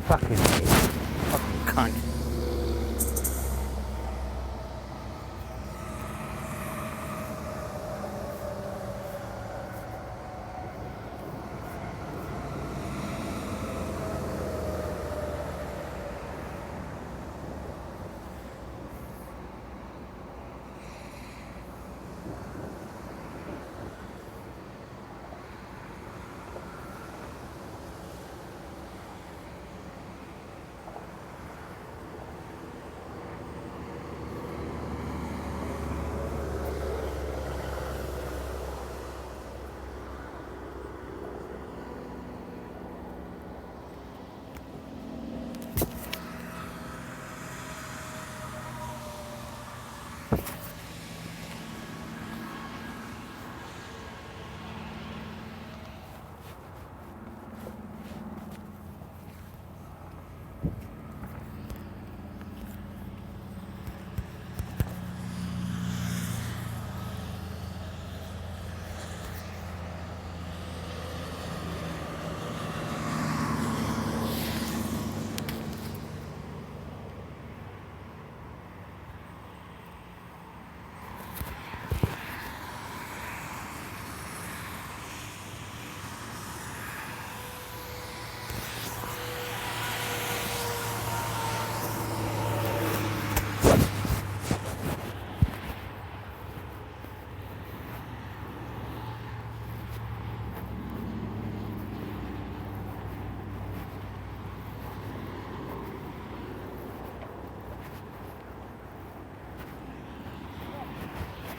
Fucking cunt.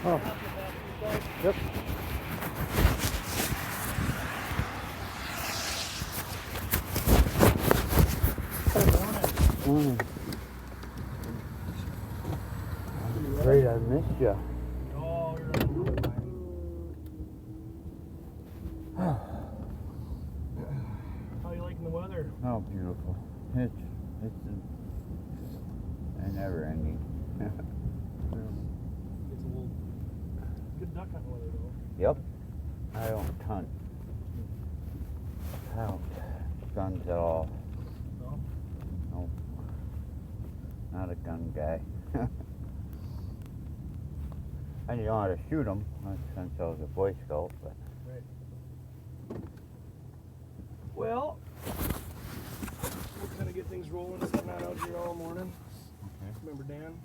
Oh. Yep. I'm afraid I missed you. Oh, you're right. How you liking the weather? Oh, beautiful. It's never ending. It's a little good duck hunting weather though. Yep. I don't hunt. I don't guns at all. No? Nope. Not a gun guy. I know how to shoot them since I was a Boy Scout, but. Right. Well, we're gonna get things rolling, sitting on out here all morning. Okay. Remember Dan?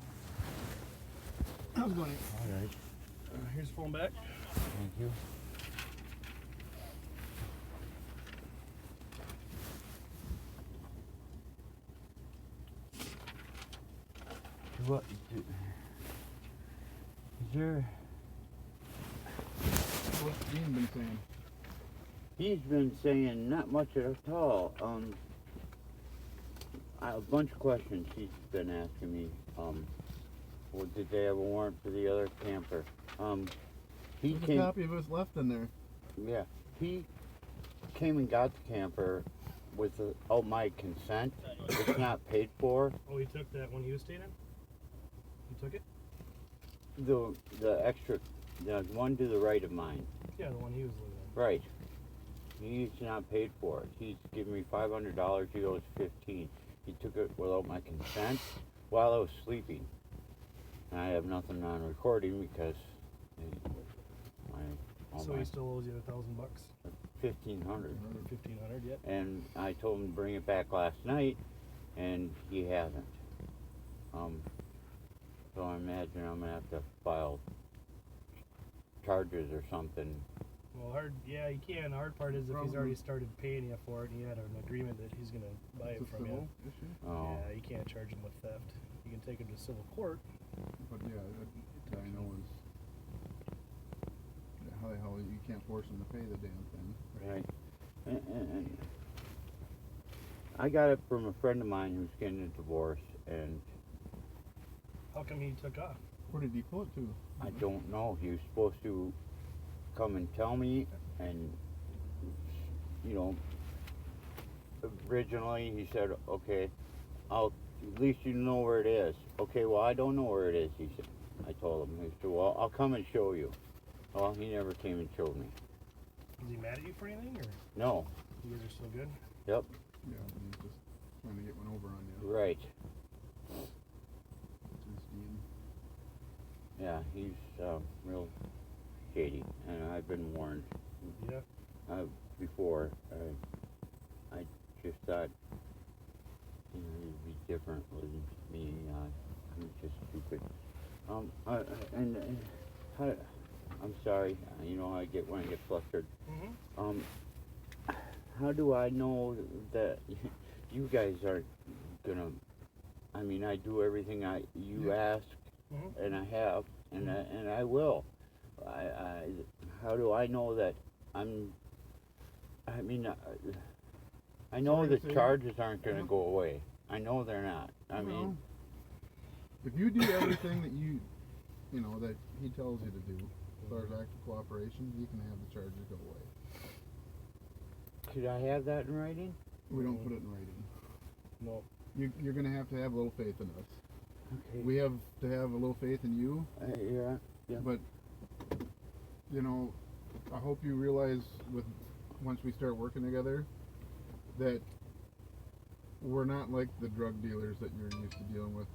How's it going? All right. Here's the phone back. Thank you. What is there? What's Dean been saying? He's been saying not much at all. A bunch of questions he's been asking me. Well, did they have a warrant for the other camper? He There's came. a copy of us left in there. Yeah, he came and got the camper without my consent. It's not paid for. Oh, he took that when he was staying in? He took it? The extra, the one to the right of mine. Yeah, the one he was living in. Right. He's not paid for it. He's given me $500. He owes 15. He took it without my consent while I was sleeping. And I have nothing on recording because So he still owes you $1,000? $1,500. Or 1,500 yet? And I told him to bring it back last night, and he hasn't. So I imagine I'm gonna have to file charges or something. Well, yeah, he can. The hard part is if he's already started paying you for it and you had an agreement that he's going to buy it It's a from you. civil issue? Oh. Yeah, you can't charge him with theft. You can take him to civil court. But yeah, that I know is how you can't force him to pay the damn thing. Right. And I got it from a friend of mine who's getting a divorce, and How come he took off? Where did he pull it to? I don't know. He was supposed to come and tell me, and originally he said, okay, at least you know where it is. Okay, well, I don't know where it is, he said. I told him. He said, well, I'll come and show you. Well, he never came and showed me. Is he mad at you for anything, or No. you guys are still good? Yep. Yeah, he's just trying Right. It's Dean. Yeah, he's real shady, and I've been warned Yeah. before. I just thought, it'd be different with me. I'm just stupid. And how, I'm sorry. I get when I get flustered. Mm-hmm. How do I know that you guys aren't gonna? I mean, I do everything you Yeah. ask, Mm-hmm. and I have, and I will. How do I know that I'm? I mean, I know Sorry the to say. charges aren't gonna Yep. go away. I know they're not. I mean, Well, if you do everything that that he tells you to do, as far as active cooperation, you can have the charges go away. could I have that in writing? We don't put it in writing. No. You're going to have a little faith in us. Okay. We have to have a little faith in you, Yeah. but I hope you realize once we start working together that we're not like the drug dealers that you're used to dealing with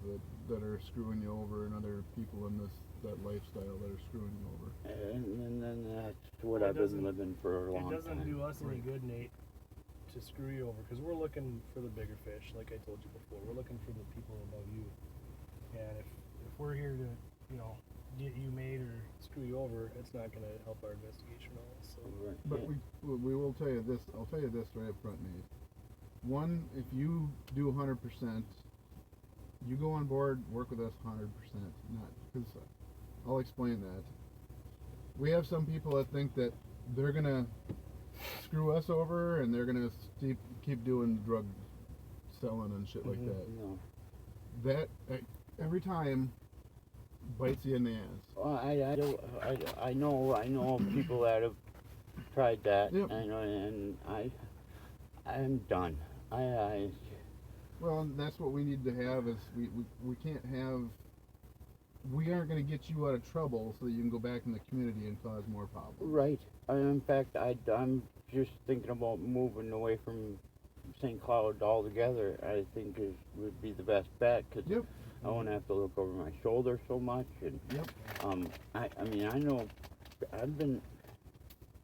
that are screwing you over, and other people in that lifestyle that are screwing you over. And then that's what Well, it I've been doesn't- living for a long It doesn't time. do us any Right. good, Nate, to screw you over, because we're looking for the bigger fish, like I told you before. We're looking for the people above you. And if we're here to, get you made or screw you over, it's not going to help our investigation at all. So, Right. But Yeah. we will tell you this. I'll tell you this right up front, Nate. One, if you do 100%, you go on board, work with us 100%. Not because I'll explain that. We have some people that think that they're gonna screw us over and they're gonna keep doing drug selling and shit like Mhm. that. No. That every time bites you in the ass. Well, I know people that have tried that. Yep. I know, and I'm done. I Well, and that's what we need to have is we can't have. We aren't going to get you out of trouble so that you can go back in the community and cause more problems. right. In fact, I'm just thinking about moving away from St. Cloud altogether. I think would be the best bet because Yep. I won't have to look over my shoulder so much. And Yep. I mean, I know I've been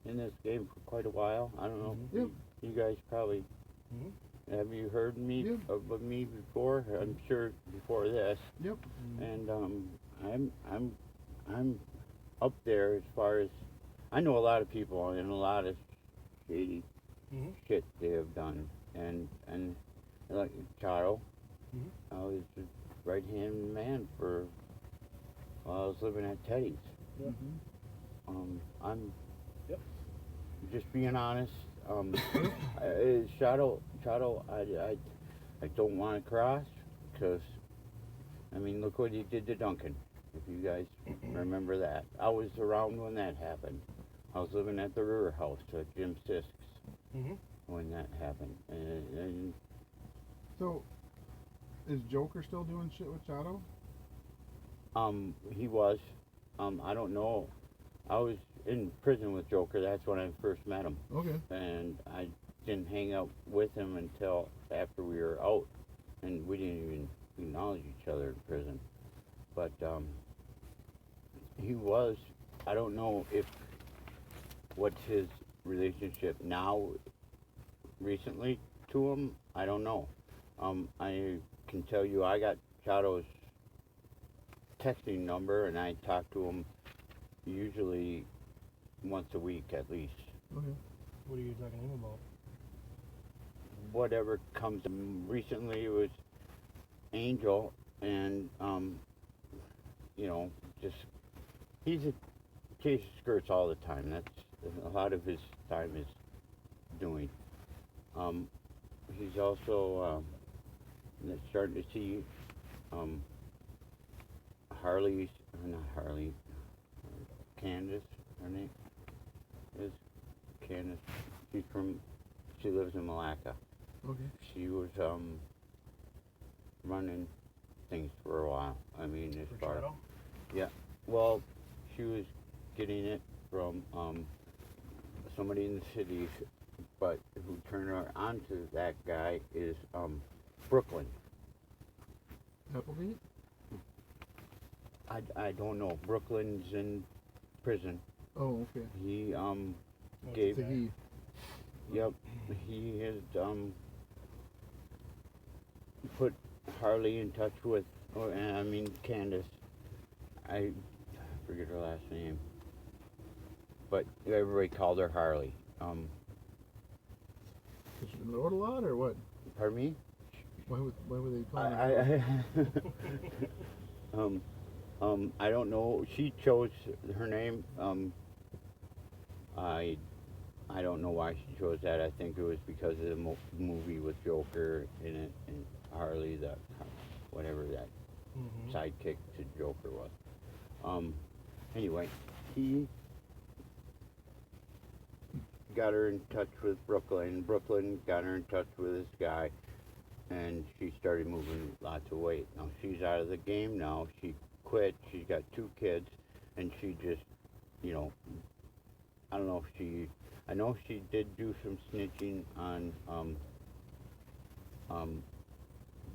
in this game for quite a while. I don't know. Yep. You guys probably Mhm. have you heard me Yep. of me before? I'm sure before this. Yep. And I'm up there as far as I know a lot of people and a lot of shady Mhm. shit they have done, and like Charo, Mhm. I was the right hand man while I was living at Teddy's. Yeah. I'm Yep. just being honest. Shadow, I don't want to cross because I mean, look what he did to Duncan. If you guys remember that, I was around when that happened. I was living at the River House at Jim Sisk's Mhm. when that happened, and So, is Joker still doing shit with Chato? he was. I don't know. I was in prison with Joker. That's when I first met him, Okay. and I didn't hang out with him until after we were out, and we didn't even acknowledge each other in prison. But he was. I don't know what's his relationship now recently to him. I don't know. I can tell you I got Chato's texting number and I talk to him usually once a week at least. Okay. What are you talking to him about? Whatever comes. Recently it was Angel and just he's a case of skirts all the time. That's a lot of his time is doing. He's also starting to see Candace, her name is Candace. She lives in Malacca. Okay. She was running things for a while. I mean, as For far Shadow? well, she was getting it from somebody in the city, but who turned her onto that guy is Brooklyn. Applegate? I don't know. Brooklyn's in prison. Oh, okay. He Oh, gave. It's a he. Yep, he has put Harley in touch with, I mean Candace. I forget her last name, but everybody called her Harley. Does she load a lot or what? Pardon me? Why would they call her? I don't know. She chose her name. I don't know why she chose that. I think it was because of the movie with Joker in it and Harley, that whatever that Mm-hmm. sidekick to Joker was. Anyway, he got her in touch with Brooklyn. Brooklyn got her in touch with this guy, and she started moving lots of weight. Now she's out of the game now. She quit. She's got 2 kids, and she just, you know, I don't know if she. I know she did do some snitching on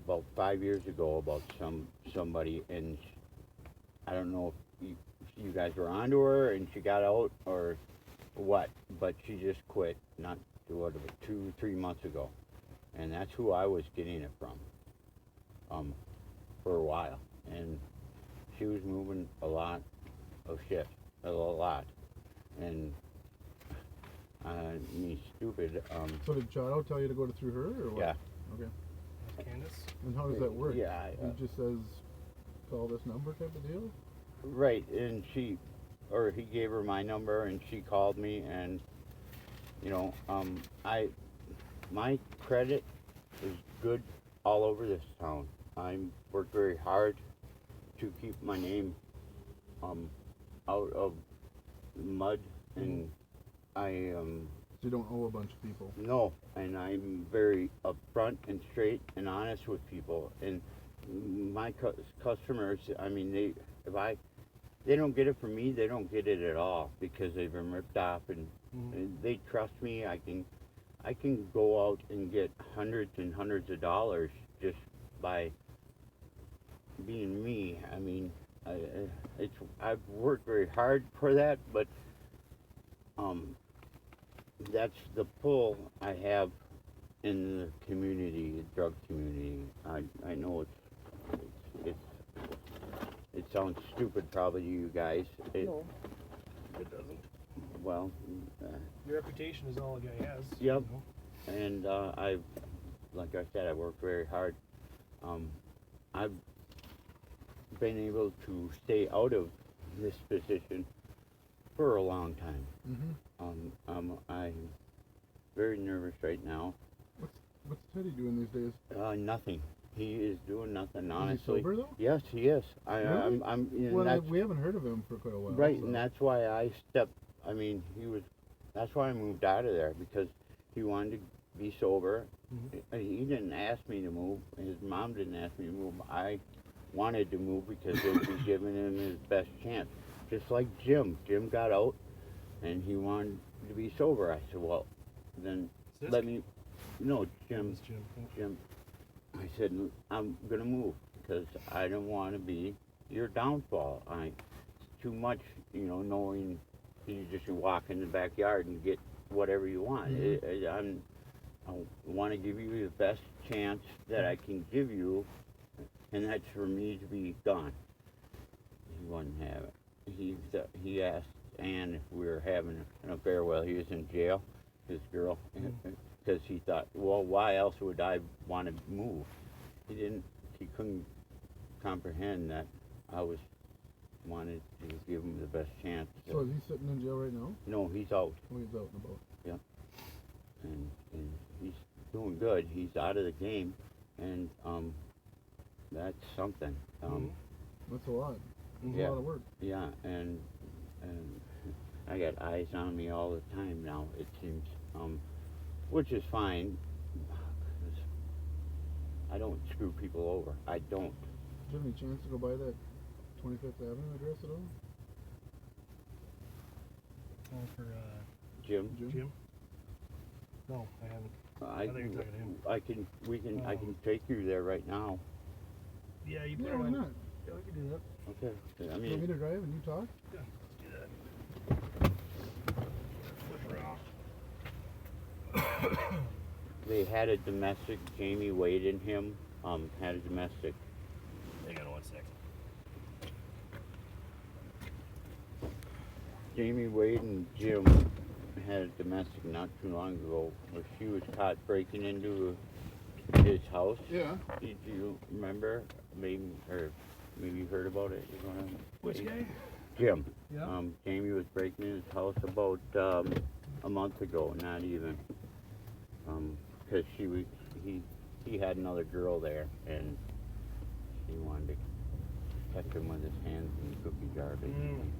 about 5 years ago about somebody, and I don't know if you guys were onto her and she got out or what, but she just quit not what 2-3 months ago, and that's who I was getting it from for a while, and she was moving a lot of shit, a lot, and me stupid. So did Chado tell you to go through her or what? Yeah. Okay. Candace? And how does that work? Yeah. He just says, call this number type of deal? Right, and he gave her my number, and she called me, and you know, my credit is good all over this town. I worked very hard to keep my name out of mud, and I So you don't owe a bunch of people. no, and I'm very upfront and straight and honest with people, and my customers. I mean, they don't get it from me. They don't get it at all because they've been ripped off, and they trust me. I can go out and get hundreds and hundreds of dollars just by being me. I mean, I've worked very hard for that, but that's the pull I have in the community, the drug community. I know it sounds stupid probably to you guys. No, it doesn't. Well, Your reputation is all a guy has. Yep. You know? and like I said, I worked very hard. I've been able to stay out of this position for a long time. Mm-hmm. I'm very nervous right now. What's Teddy doing these days? Nothing. He is doing nothing, Is honestly. he sober though? Yes, he is. Really? I'm. You know, Well, we haven't heard of him for quite a while. right, so. and that's why I stepped. I mean, that's why I moved out of there, because he wanted to be sober. He didn't ask me to move. His mom didn't ask me to move. I wanted to move because they'd be giving him his best chance. Just like Jim. Jim got out, and he wanted to be sober. I said, well, then Sisk? let me. No, Jim. It's Jim. Jim. I said, I'm gonna move because I don't want to be your downfall. It's too much, knowing you just walk in the backyard and get whatever you want. I want to give you the best chance that I can give you, and that's for me to be gone. He wouldn't have it. He asked Ann if we were having an affair while he was in jail, his girl, because he thought, well, why else would I want to move? He couldn't comprehend that I wanted to give him the best chance. So is he sitting in jail right now? No, he's out, Oh, he's out and about. and he's doing good. He's out of the game, and that's something. That's a lot. That's Yeah. a lot of work. Yeah, and I got eyes on me all the time now, it seems, which is fine. 'Cause I don't screw people over. I don't. Do you have any chance to go by that 25th Avenue address at all? Oh, for Jim, Jim? No, I haven't. I thought you were talking to him. I can Oh. take you there right now. Yeah, you put Yeah, it why on. not? Yeah, we can do that. Okay. I You want me mean, to drive and you talk? Yeah, let's do that. Flip her off. they had a domestic. Jamie Wade and him had a domestic. Hang on 1 second. Jamie Wade and Jim had a domestic not too long ago where she was caught breaking into his house. Yeah. Did you remember? Maybe you heard about it. You wanna- Which guy? Jim. Yeah. Jamie was breaking in his house about a month ago, not even. Because he had another girl there, and he wanted to catch him with his hands in the cookie jar, basically.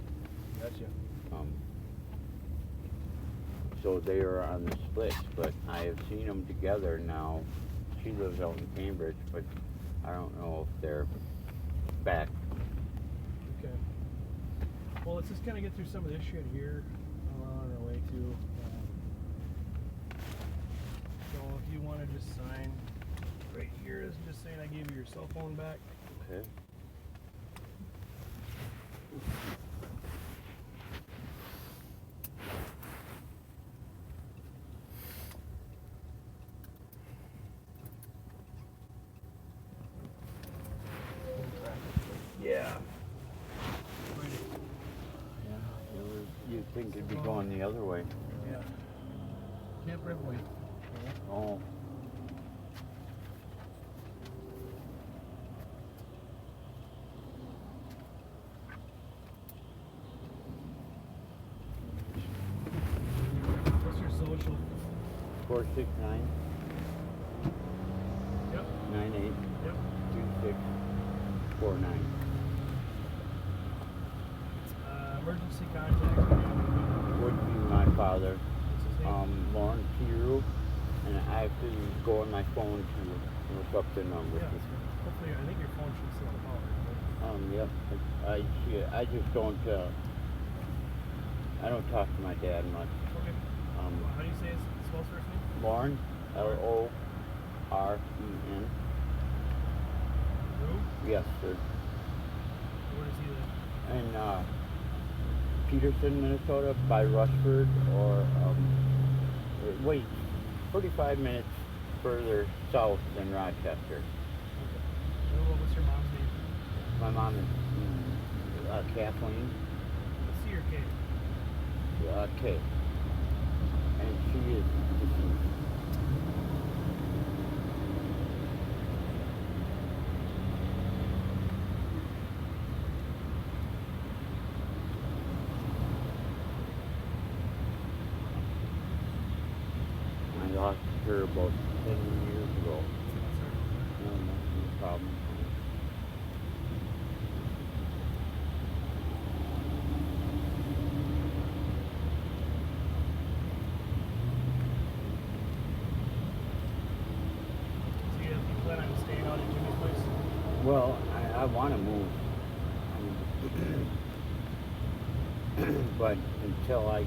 Gotcha. So they are on the splits, but I have seen them together now. She lives out in Cambridge, but I don't know if they're back. Okay. Well, let's just kind of get through some of this shit here on our way to. So if you want to just sign right here, is just saying I gave you your cell phone back. Okay. Yeah. Yeah. You'd think it'd be going the other way. Yeah. Camp Ripley. Oh. What's your social? 469 Yep. 98 Yep. 2649. Emergency contact. Would be my father, What's his name? Lauren Piru, and I have to go on my phone to look up the number. Yeah. Hopefully, I think your phone should still have power. Yep. I just don't. I don't talk to my dad much. Okay. Um, How do you say his spell first name? Lauren, Loren. Who? Yes, sir. Where does he live? In Peterson, Minnesota, by Rushford, or wait, 45 minutes further south than Rochester. What's your mom's name? My mom is Kathleen. C or K? Kay, and she is deceased. I lost her about 10 years ago. No, no problem. So you plan on staying out at Jimmy's place? Well, I want to move. But until I,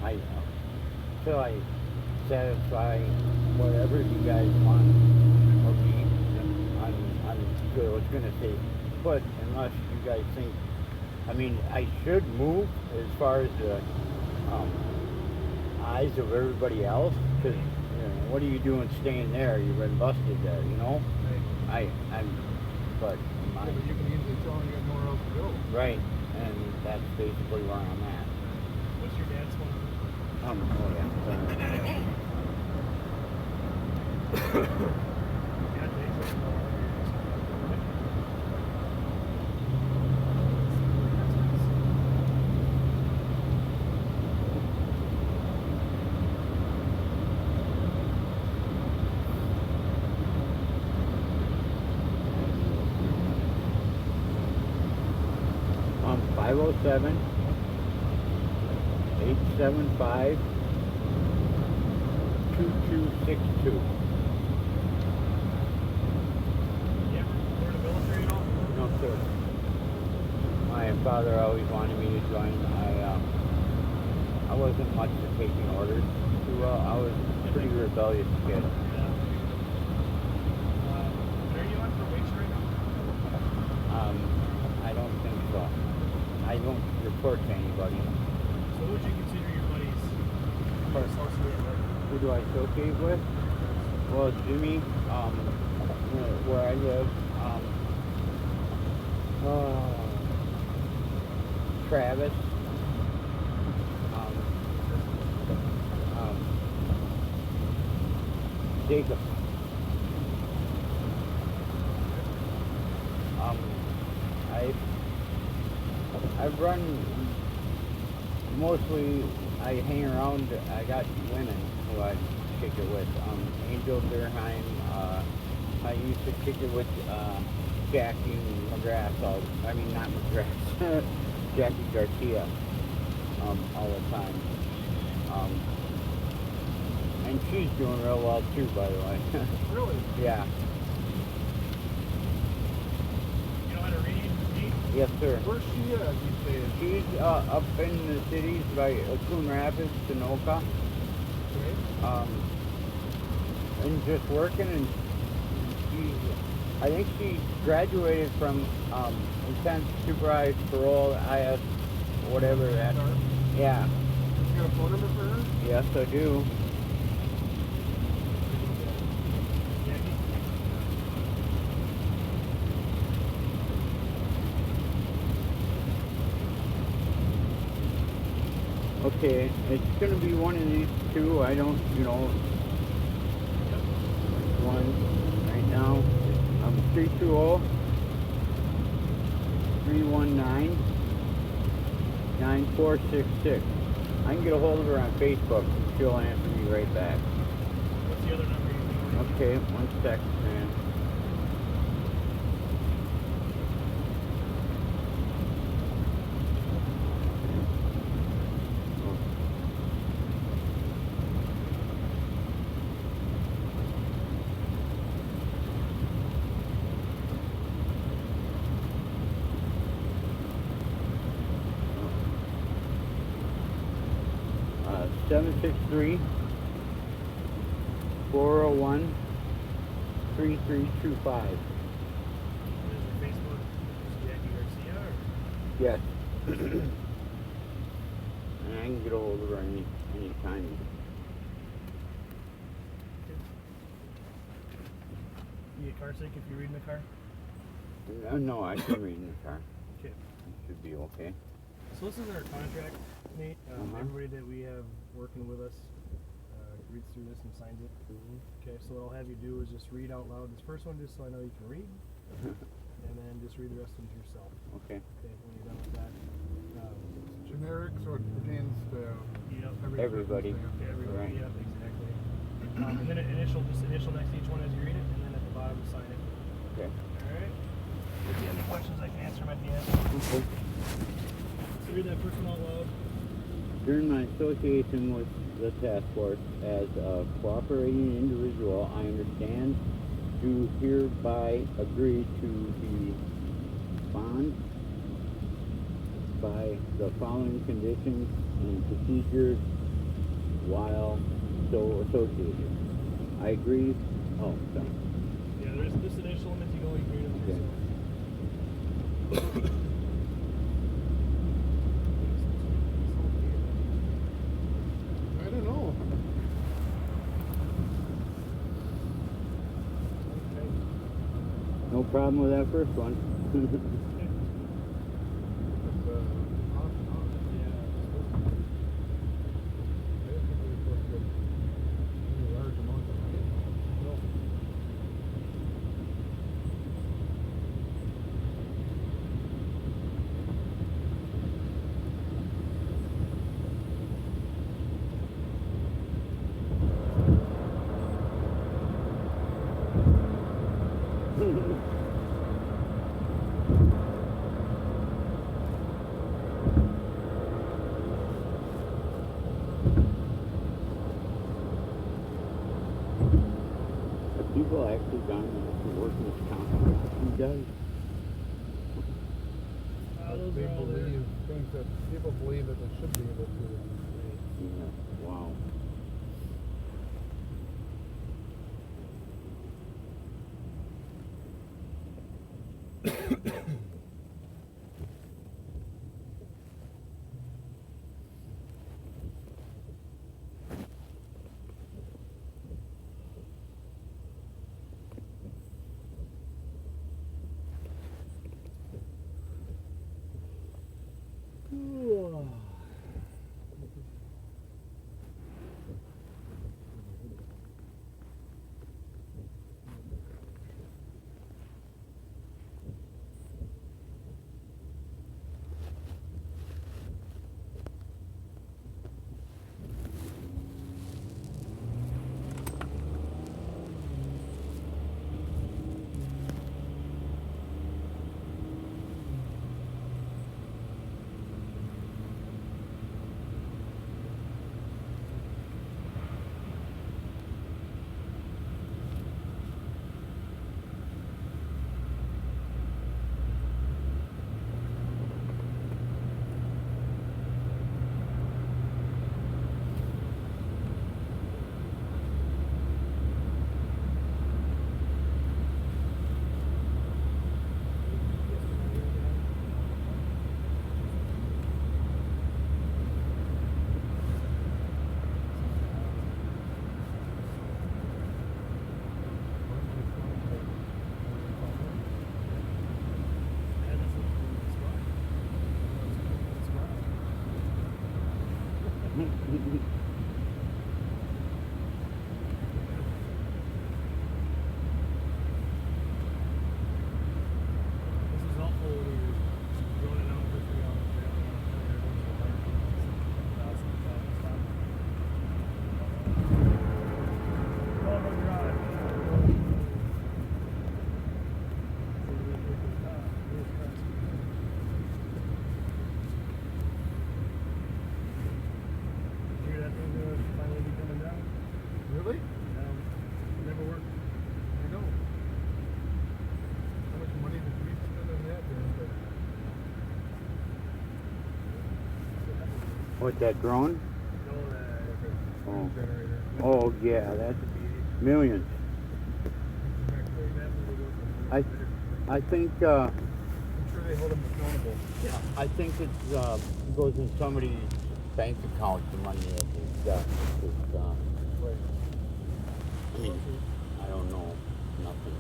until I satisfy whatever you guys want of me, I'm gonna say put unless you guys think, I should move as far as the eyes of everybody else, because, what are you doing staying there? You've been busted there, but Yeah, but you can easily tell them you got nowhere else to go. right, and that's basically where I'm at. What's your dad's phone? Yeah, Dave's phone. I'm 507 875 2262. You ever were in the military at all? No, sir. My father always wanted me to join. I wasn't much for taking orders too well. I was a pretty rebellious kid. Yeah. Are you on probation right now? report to anybody. So who would you consider your buddies to associate with? Who do I associate with? Well, Jimmy, where I live, Travis, Jacob. I've run mostly. I hang around. I got women who I kick it with. Angel Durheim. I used to kick it with Jackie McGrath. Not McGrath. Jackie Garcia. All the time. And she's doing real well too, by the way. Really? Yeah. You know how to read? Yes, sir. Where's she at these days? She's up in the cities by Coon Rapids, Sunoka. Okay. And just working, and I think she graduated from intense supervised parole, IS, whatever that. Yeah. You got a phone number for her? Yes, I do. Okay, it's gonna be one of these two. I don't, one right now. 320-319-9466. I can get a hold of her on Facebook. She'll answer me right back. What's the other number you think? Okay, one sec, man. Uh, 763 401 3325. What is your Facebook? Jackie Garcia? Or? Yes. And I can get a hold of her anytime. You get car sick if you read in the car? No, I can read in the car. Okay. It should be okay. So this is our contract, Nate. Everybody that we have working with us reads through this and signs it. Okay, so what I'll have you do is just read out loud this first one just so I know you can read. And then just read the rest of them to yourself. Okay. Okay, when you're done with that. Generic, so it pertains to Yep. Everybody. Okay, everybody. Right. Yep, exactly. And then initial next to each one as you read it, and then at the bottom sign it. Okay. Alright? If you have any questions, I can answer them at the end. Okay. So read that first one out loud. During my association with the task force as a cooperating individual, I understand to hereby agree to the bond by the following conditions and procedures while so associated. I agree. Oh, sorry. Yeah, there's this initial them as you go, you can read them to Okay. yourself. I don't know. No problem with that first one. It's, large amount of money. Have people actually gone to work in this company? Who does? Those They are all there. believe things that people believe that they should be able to. Yeah. Wow. This is helpful when you're running out for 3 hours. Hear that thing finally be coming down? Really? Never worked. I know. How much money did we spend on that? What, that drone? No, Oh. Generator. Oh, yeah, that's millions. I think, I'm sure they hold them accountable. I think it goes in somebody's bank account, the money that they've got. Right. I mean, I don't know nothing.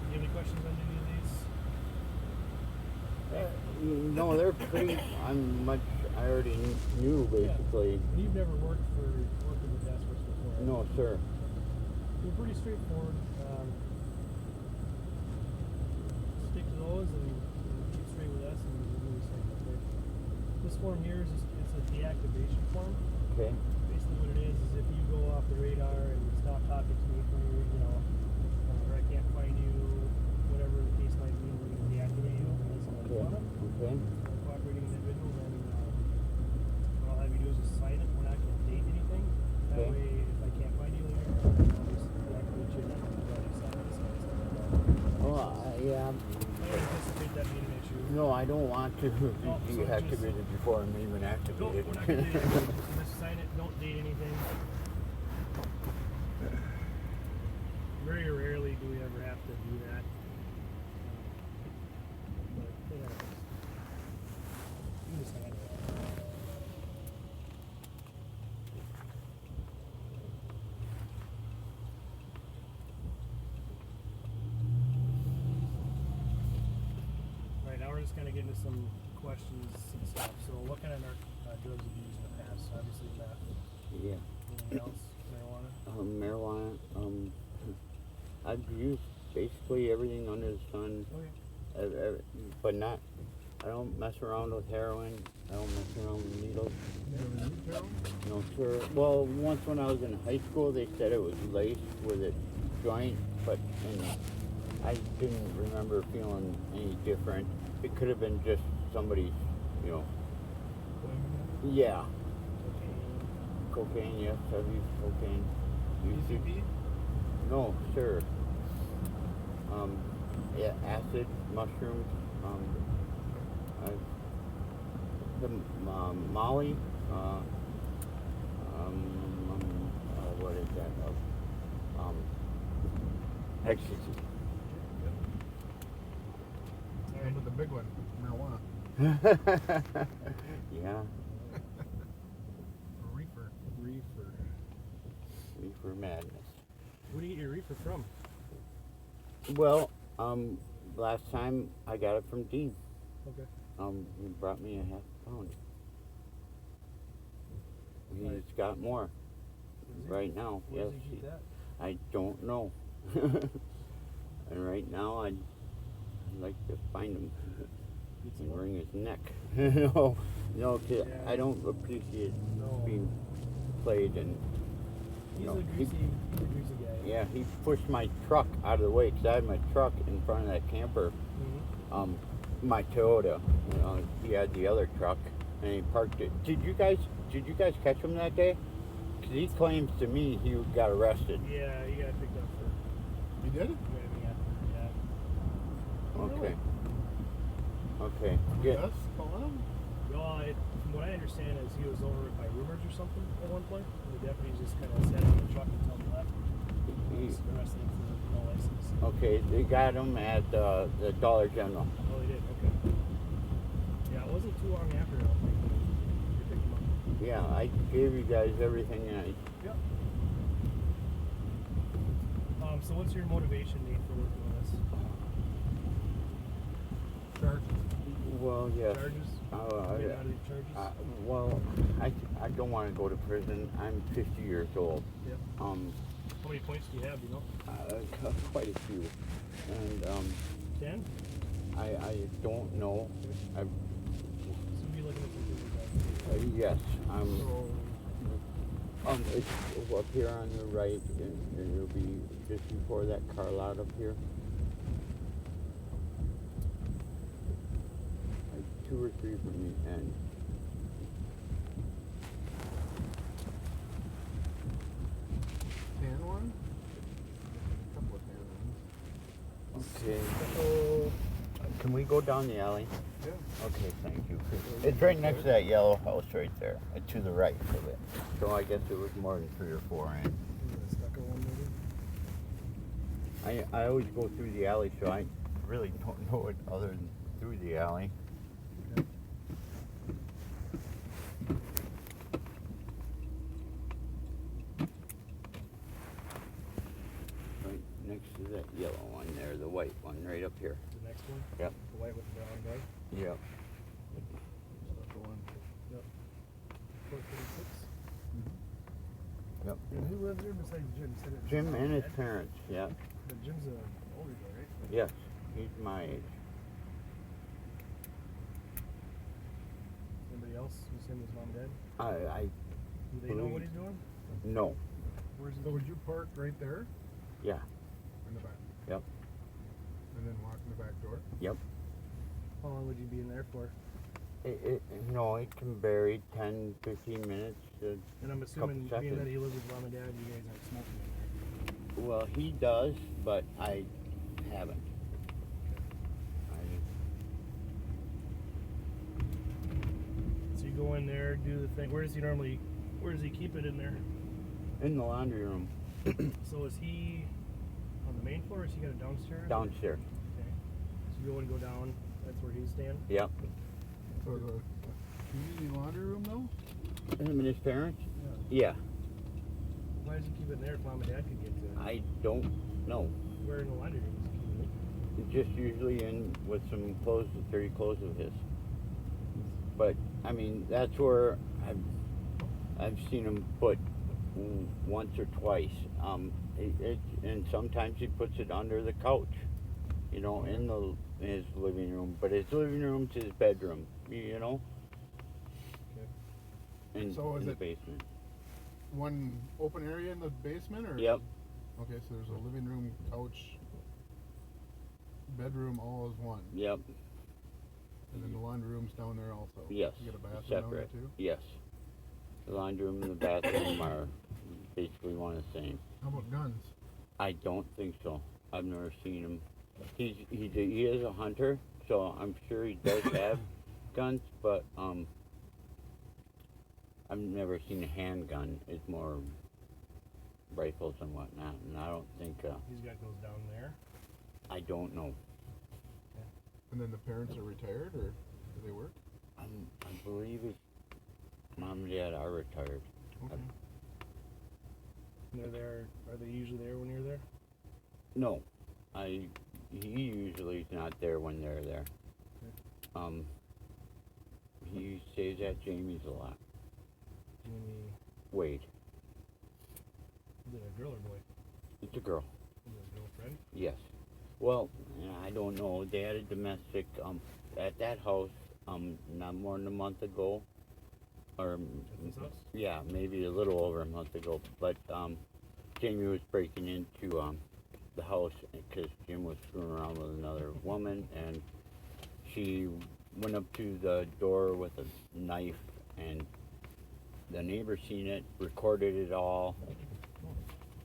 You have any questions on any of these? No, they're pretty. I already knew basically. You've never worked with Dasworks before? No, sir. They're pretty straightforward. Stick to those and keep straight with us and we'll do the same. Okay? This form here is it's a deactivation form. Okay. Basically what it is if you go off the radar and you stop talking to me for, or I can't find you, whatever the case might be, we're going to deactivate you. Okay. Okay. Cooperating individual, then what I'll have you do is just sign it. We're not going to date anything. That Okay. way, if I can't find you later, I'll just deactivate you and then you've already signed it. Oh, yeah. I don't anticipate that being an issue. No, I don't want to so be just- activated before I'm even No, activated. we're not going to date anything. Just sign it. Don't date anything. Very rarely do we ever have to do that. But it happens. You can just sign it. Right, now we're just gonna get into some questions and stuff. So what kind of drugs have you used in the past? Obviously meth. Yeah. Anything else? Marijuana? Marijuana. I've used basically everything under the sun, Okay. but not. I don't mess around with heroin. I don't mess around with needles. You ever used heroin? No, sir. Well, once when I was in high school, they said it was laced with a joint, but I didn't remember feeling any different. It could have been just somebody's, yeah. Cocaine, yes, I've used cocaine. PCP? No, sir. Yeah, acid, mushrooms, Molly, what is that? Ecstasy. How about the big one? Marijuana. Yeah, Reefer. reefer madness. Where do you get your reefer from? Well, last time I got it from Dean. Okay. He brought me a half pound. Right. He's got more Is he? right now. Where Yes, does he keep that? I don't know. And right now, I'd like to find him Get some and more? wring his neck. No, 'cause Yeah. I don't appreciate No. being played and. He's No, a greasy guy. Yeah, he pushed my truck out of the way because I had my truck in front of that camper. Mm-hmm. My Toyota. He had the other truck, and he parked it. Did you guys catch him that day? Because he claims to me he got arrested. Yeah, you got picked up for You did it? driving after. Yeah. Oh, Okay. really? Okay. Yeah. Yes? Call him? No, from what I understand is he was over by Rumors or something at one point. And the deputies just kind of sat on the truck until he left. Just arrested him for no license. Okay, they got him at the Dollar General. Oh, they did. Okay. Yeah, it wasn't too long after. I don't think they picked him up. Yeah, I gave you guys everything, and Yep. So what's your motivation, Nate, for working with us? Charge, Well, yes. charges? Uh, Get out of these charges? well, I don't want to go to prison. I'm 50 years old. Yep. How many points do you have, you know? Quite a few. And 10? I don't know. I So we'll be looking at something like yes. that. It's up here on the right. And it'll be just before that car lot up here. Like 2 or 3 from the end. Tan one? A couple of tan ones. Okay. So, Can we go down the alley? Yeah. Okay, thank you. It's right next to that yellow house right there, to the right of it. So I guess it was more than 3 or 4 in. the stucco one maybe? I always go through the alley, so I really don't know it other than through the alley. Right next to that yellow one there, the white one right up here. The next one? Yep. The white with the brown guy? Yep. Stucco one. Yep. 436? Yep. And who lives there besides Jim? You said it was Jim mom and his dad? parents, yeah. But Jim's a older guy, right? Yes, he's my age. Anybody else who's him, his mom and dad? I Do they know what he's doing? no. Where's he? So would you park right there Yeah. in the back? Yep. And then walk in the back door? Yep. How long would you be in there for? No, it can vary 10, 15 minutes. And I'm assuming, being seconds. that he lives with mom and dad, you guys aren't smoking in Well, he does, but I haven't. there. So you go in there, do the thing. Where does he keep it in there? In the laundry room, So is he on the main floor, or is he got it downstairs? downstairs. Okay. So you go and go down, that's where he's staying? Yep. So the community laundry room though? Him and his parents? Yeah. Yeah. Why does he keep it in there if mom and dad could get to it? I don't know. Where in the laundry room is he keeping it? Just usually in with some clothes, dirty clothes of his. But I mean, that's where I've seen him put once or twice. And sometimes he puts it under the couch, you know, in his living room. But his living room's his bedroom, you know. Okay. So is in the it- basement. One open area in the basement or? Yep. Okay, so there's a living room, couch, bedroom all as one. Yep. And then the laundry room's down there also. Yes. You got a bathroom Separate. down there too? Yes. The laundry room and the bathroom are basically one and the same. How about guns? I don't think so. I've never seen him. He is a hunter, so I'm sure he does have guns, but I've never seen a handgun. It's more rifles and whatnot, and I don't think He's got those down there. I don't know. And then the parents are retired or do they work? I believe his mom and dad are retired. Okay. And they're there. Are they usually there when you're there? No, he usually is not there when they're there. He stays at Jamie's a lot. Jamie, Wade, is it a girl or boy? it's a girl. Is it a girlfriend? Yes. Well, I don't know. They had a domestic at that house not more than a month ago, or At this house? yeah, maybe a little over a month ago. But Jamie was breaking into the house because Jim was screwing around with another woman, and she went up to the door with a knife, and the neighbor seen it, recorded it all,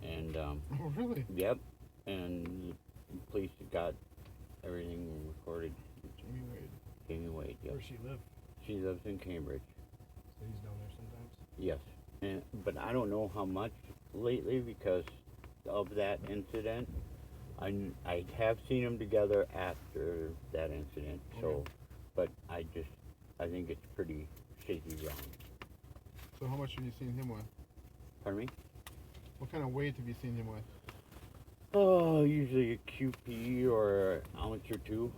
and Oh, really? yep, and the police got everything recorded. Jamie Wade. Jamie Wade, yep. Where's she live? She lives in Cambridge. So he's down there sometimes. Yes, but I don't know how much lately because of that incident. I have seen them together after that incident. So, Okay. but I think it's pretty shaky ground. So how much have you seen him with? Pardon me? What kind of weight have you seen him with? Oh, usually a QP or an ounce or two.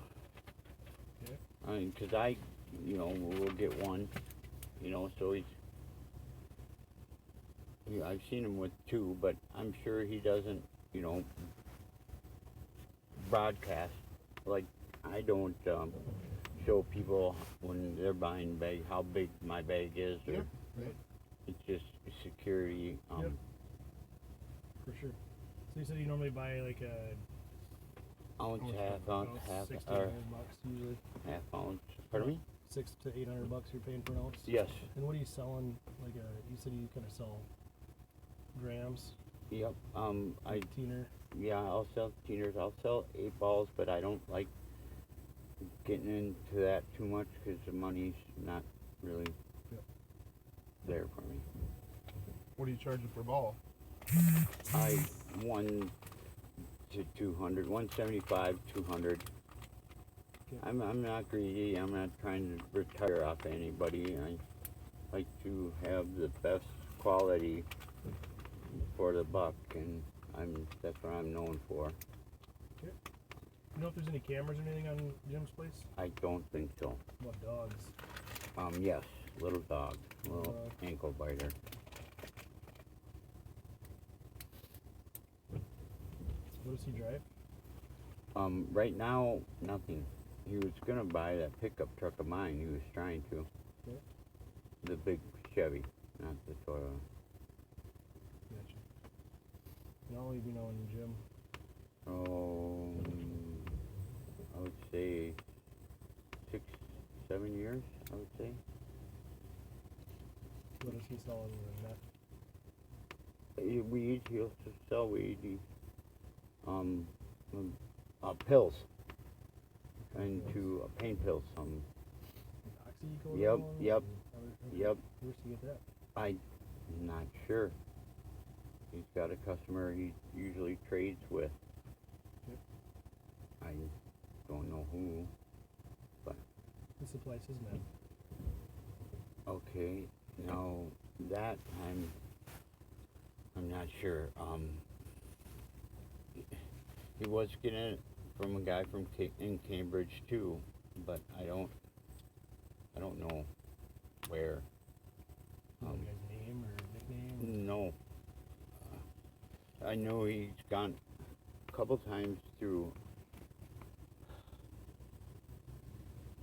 Okay. I mean, 'cause we'll get one, so I've seen him with two, but I'm sure he doesn't, broadcast like I don't show people when they're buying bag how big my bag is, or Yeah, right. it's just security. Yep. For sure. So you said you normally buy like a Ounce, How much half per ounce, ounce, half 6 to or 800 bucks usually. half ounce. Pardon me? 6 to 800 bucks you're paying for an ounce. Yes. And what are you selling? Like you said you kind of sell grams, Yep. I'll sell teeners. I'll sell 8 balls, but I don't like getting into that too much because the money's not really Yep. there for me. What are you charging per ball? I 1 to 200, 175, 200. Okay. I'm not greedy. I'm not trying to retire off anybody. I like to have the best quality for the buck, and that's what I'm known for. You know if there's any cameras or anything on Jim's place? I don't think so. What dogs? Yes, little dog, little Dog. ankle biter. What does he drive? Right now, nothing. He was gonna buy that pickup truck of mine. He was trying to. Okay. The big Chevy, not the Toyota. Gotcha. And how long have you known Jim? Oh, I would say 6, 7 years. I would say. What does he sell other than that? Weed. He also sell weed. Pills. Into pain pills. Like oxycodone? Yep, yep, and other- yep. Where's he get that? I'm not sure. He's got a customer he usually trades with. Yep. I don't know who. He supplies his men. Okay, now that I'm not sure. He was getting it from a guy from in Cambridge too, but I don't know where. You know the guy's name or nickname? No. I know he's gone a couple times through.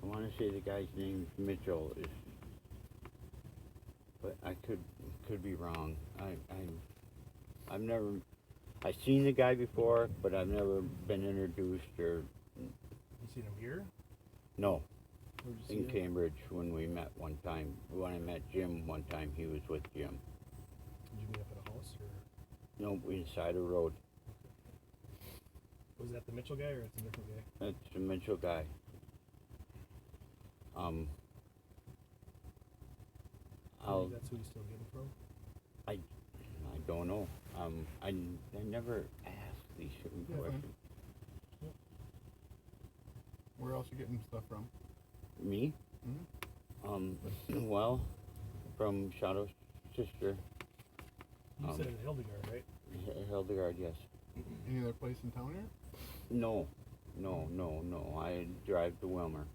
I want to say the guy's name's Mitchell, but I could be wrong. I've never. I've seen the guy before, but I've never been introduced or You seen him here? no. Where'd you see In him? Cambridge when we met one time. When I met Jim one time, he was with Jim. Did you meet up at a house or No, inside a road. was that the Mitchell guy or it's a different guy? That's the Mitchell guy. You I'll, think that's who he's still getting from? I don't know. I never asked these certain Yeah, fine. questions. Where else you getting stuff from? Me? Mhm. Well, from Shadow's sister, You said it Hildegard, right? Hildegard, yes. Any other place in town here? No. I drive to Wilmer.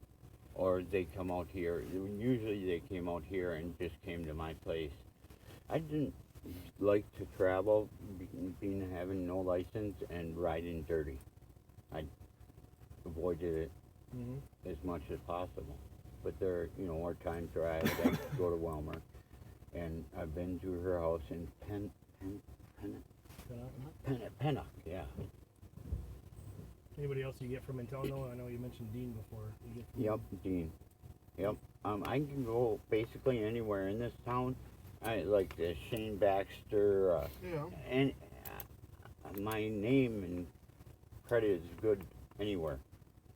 Or they come out here. Usually they came out here and just came to my place. I didn't like to travel, being having no license and riding dirty. I avoided it Mm-hmm. as much as possible. But there, are times where I had to go to Wilmer, and I've been to her house in Pennock, yeah. Anybody else you get from in town though? I know you mentioned Dean before. You get from Yep, Dean. Yep. I can go basically anywhere in this town. I like the Shane Baxter, Yeah. and my name and credit is good anywhere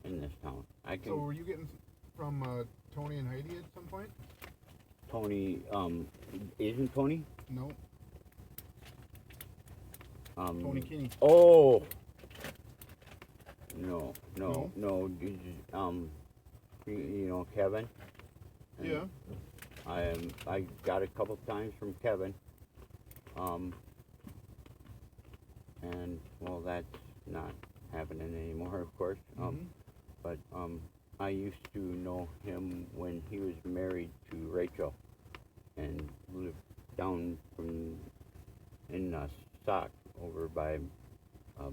in this town. I can. So were you getting from Tony and Heidi at some point? Tony, isn't Tony? No. Tony Kinney. Oh. No. Kevin. And Yeah. I got a couple times from Kevin. And well, that's not happening anymore, of course. Mhm. But I used to know him when he was married to Rachel and lived down from in Stock over by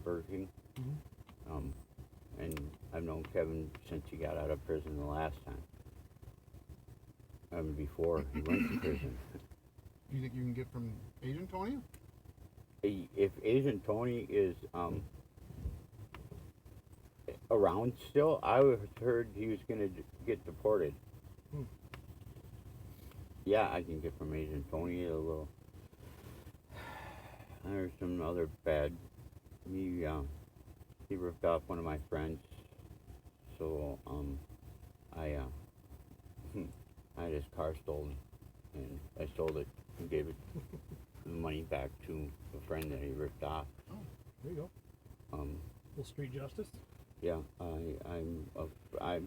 Burger King. Mhm. And I've known Kevin since he got out of prison the last time. Before he went to prison. Do you think you can get from Agent Tony? If Agent Tony is around still, I heard he was gonna get deported. Hmm. Yeah, I can get from Agent Tony a little. There's some other bad. He ripped off one of my friends, so I had his car stolen, and I sold it and gave it the money back to a friend that he ripped off. There you go. Little street justice. Yeah, I'm a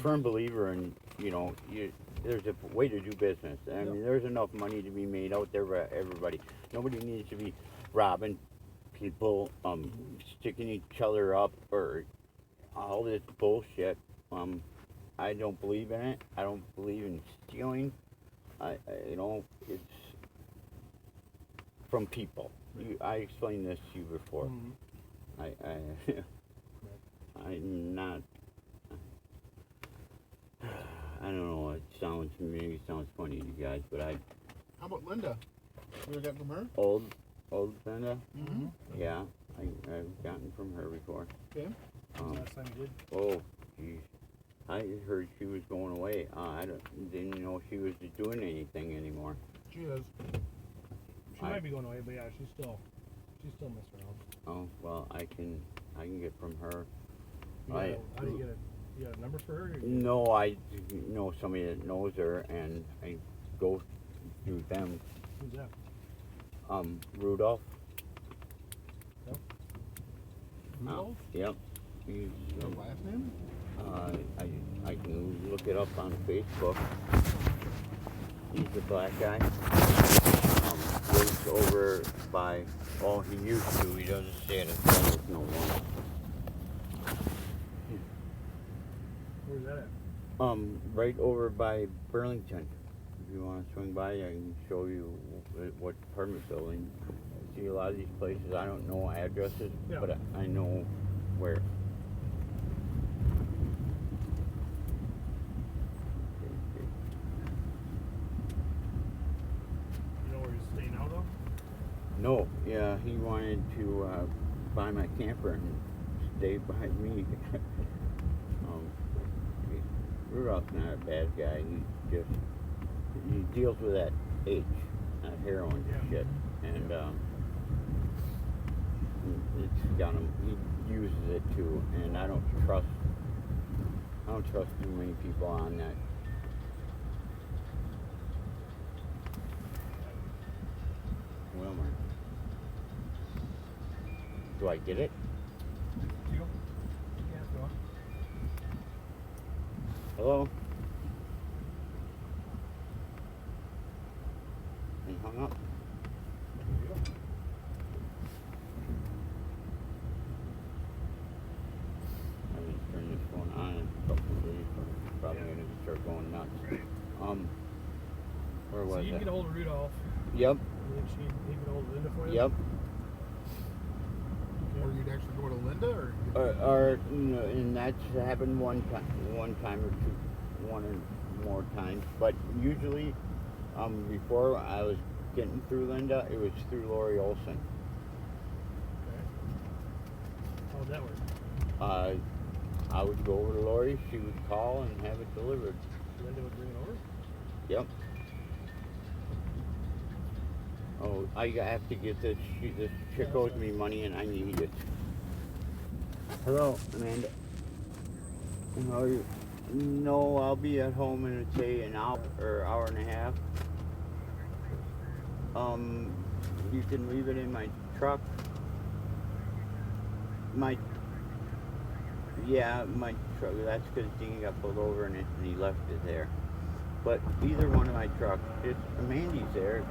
firm believer in, there's a way to do business. I mean, there's enough money to be made out there for everybody. Nobody needs to be robbing people, sticking each other up, or all this bullshit. I don't believe in it. I don't believe in stealing. It's from people. I explained this to you before. Mm-hmm. I'm not. I don't know. It sounds funny to you guys, but How about Linda? You ever got from her? old Linda. Mm-hmm. Yeah, I've gotten from her before. Okay. Last time you did. Oh, geez. I heard she was going away. I didn't know she was doing anything anymore. She is. She might be going away, but yeah, she's still messing around. Oh well, I can get from her. How do you get it? You got a number for her? Or No, I know somebody that knows her, and I go through them. Who's that? Rudolph. Rudolph? Yep. He's, Her last name? I can look it up on Facebook. He's a black guy. Lives over by, he used to. He doesn't stay at his house no more. Where's that at? Right over by Burlington. If you want to swing by, I can show you what apartment building. See, a lot of these places, I don't know addresses, Yeah. but I know where. You know where he's staying out of? No, yeah, he wanted to buy my camper and stay by me. Rudolph's not a bad guy. He deals with that H, that heroin shit, and it's got him. He uses it too, and I don't trust too many people on that. Wilmer. Do I get it? You go. Yeah, go on. Hello? He hung up. There you go. I just turned this phone on and a couple of days, probably gonna start going nuts. Where So was you can it? get a hold of Rudolph. Yep, You think he can get a hold of Linda for you? yep. Or you'd actually go to Linda, or? And that's happened one time or two, one or more times. But usually, before I was getting through Linda, it was through Lori Olson. Okay. How'd that work? I would go over to Lori, she would call and have it delivered. Linda would bring it over? Yep. Oh, I have to get this. This chick owes me money and I need it. Hello, Amanda. How are you? No, I'll be at home in say an hour or hour and a half. You can leave it in my truck. My truck. That's because Dean got pulled over and he left it there. But either one of my trucks, it's Mandy's there.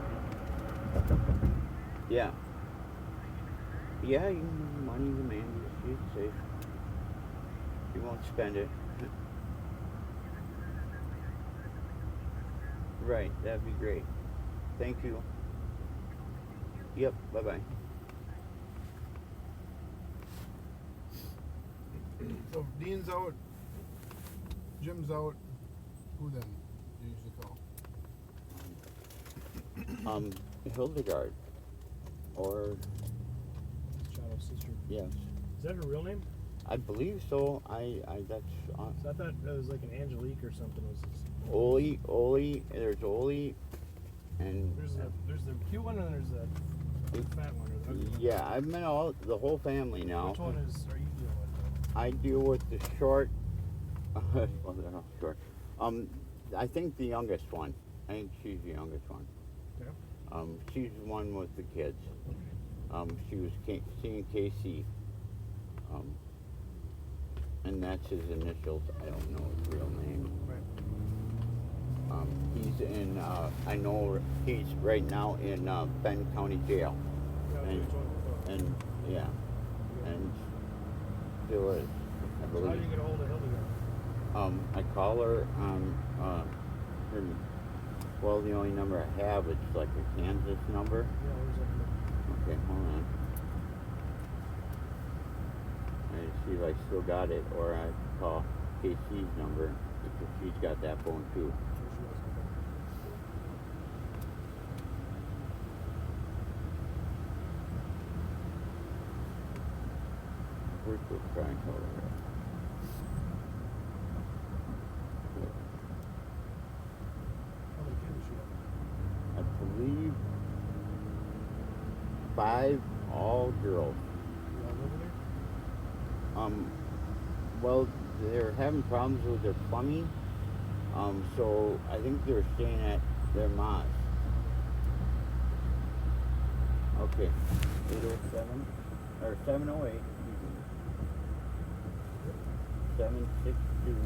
Yeah. Yeah, you can money to Mandy's. She's safe. She won't spend it. Right, that'd be great. Thank you. Yep, bye-bye. So if Dean's out, Jim's out, who then do you usually call? Hildegard. Or, Shadow's sister. yes. Is that her real name? I believe so. That's, So I thought that was like an Angelique or something. Was this? Oli, there's Oli, and There's the cute one and there's the fat one. Or the ugly one. yeah, I've met the whole family now. Which one are you dealing with? I deal with the short, well, they're not short. I think the youngest one. I think she's the youngest one. Yeah. She's the one with the kids. She was seeing KC. And that's his initials. I don't know his real name. Right. He's in, I know he's right now in Benton County Jail. Yeah, And- which one? And, yeah, and still is, I So how do believe. you get a hold of Hildegard? I call her on, her, well, the only number I have, it's like a Kansas number. Yeah, where's that number? Okay, hold on. I see if I still got it, or I call KC's number, because she's got that phone too. Sure she does. Okay. Where's the crying over there? How many kids does she have? I believe 5, all girls. You all live with her? Well, they're having problems with their plumbing, so I think they're staying at their mom's. Okay, 807, or 708, 762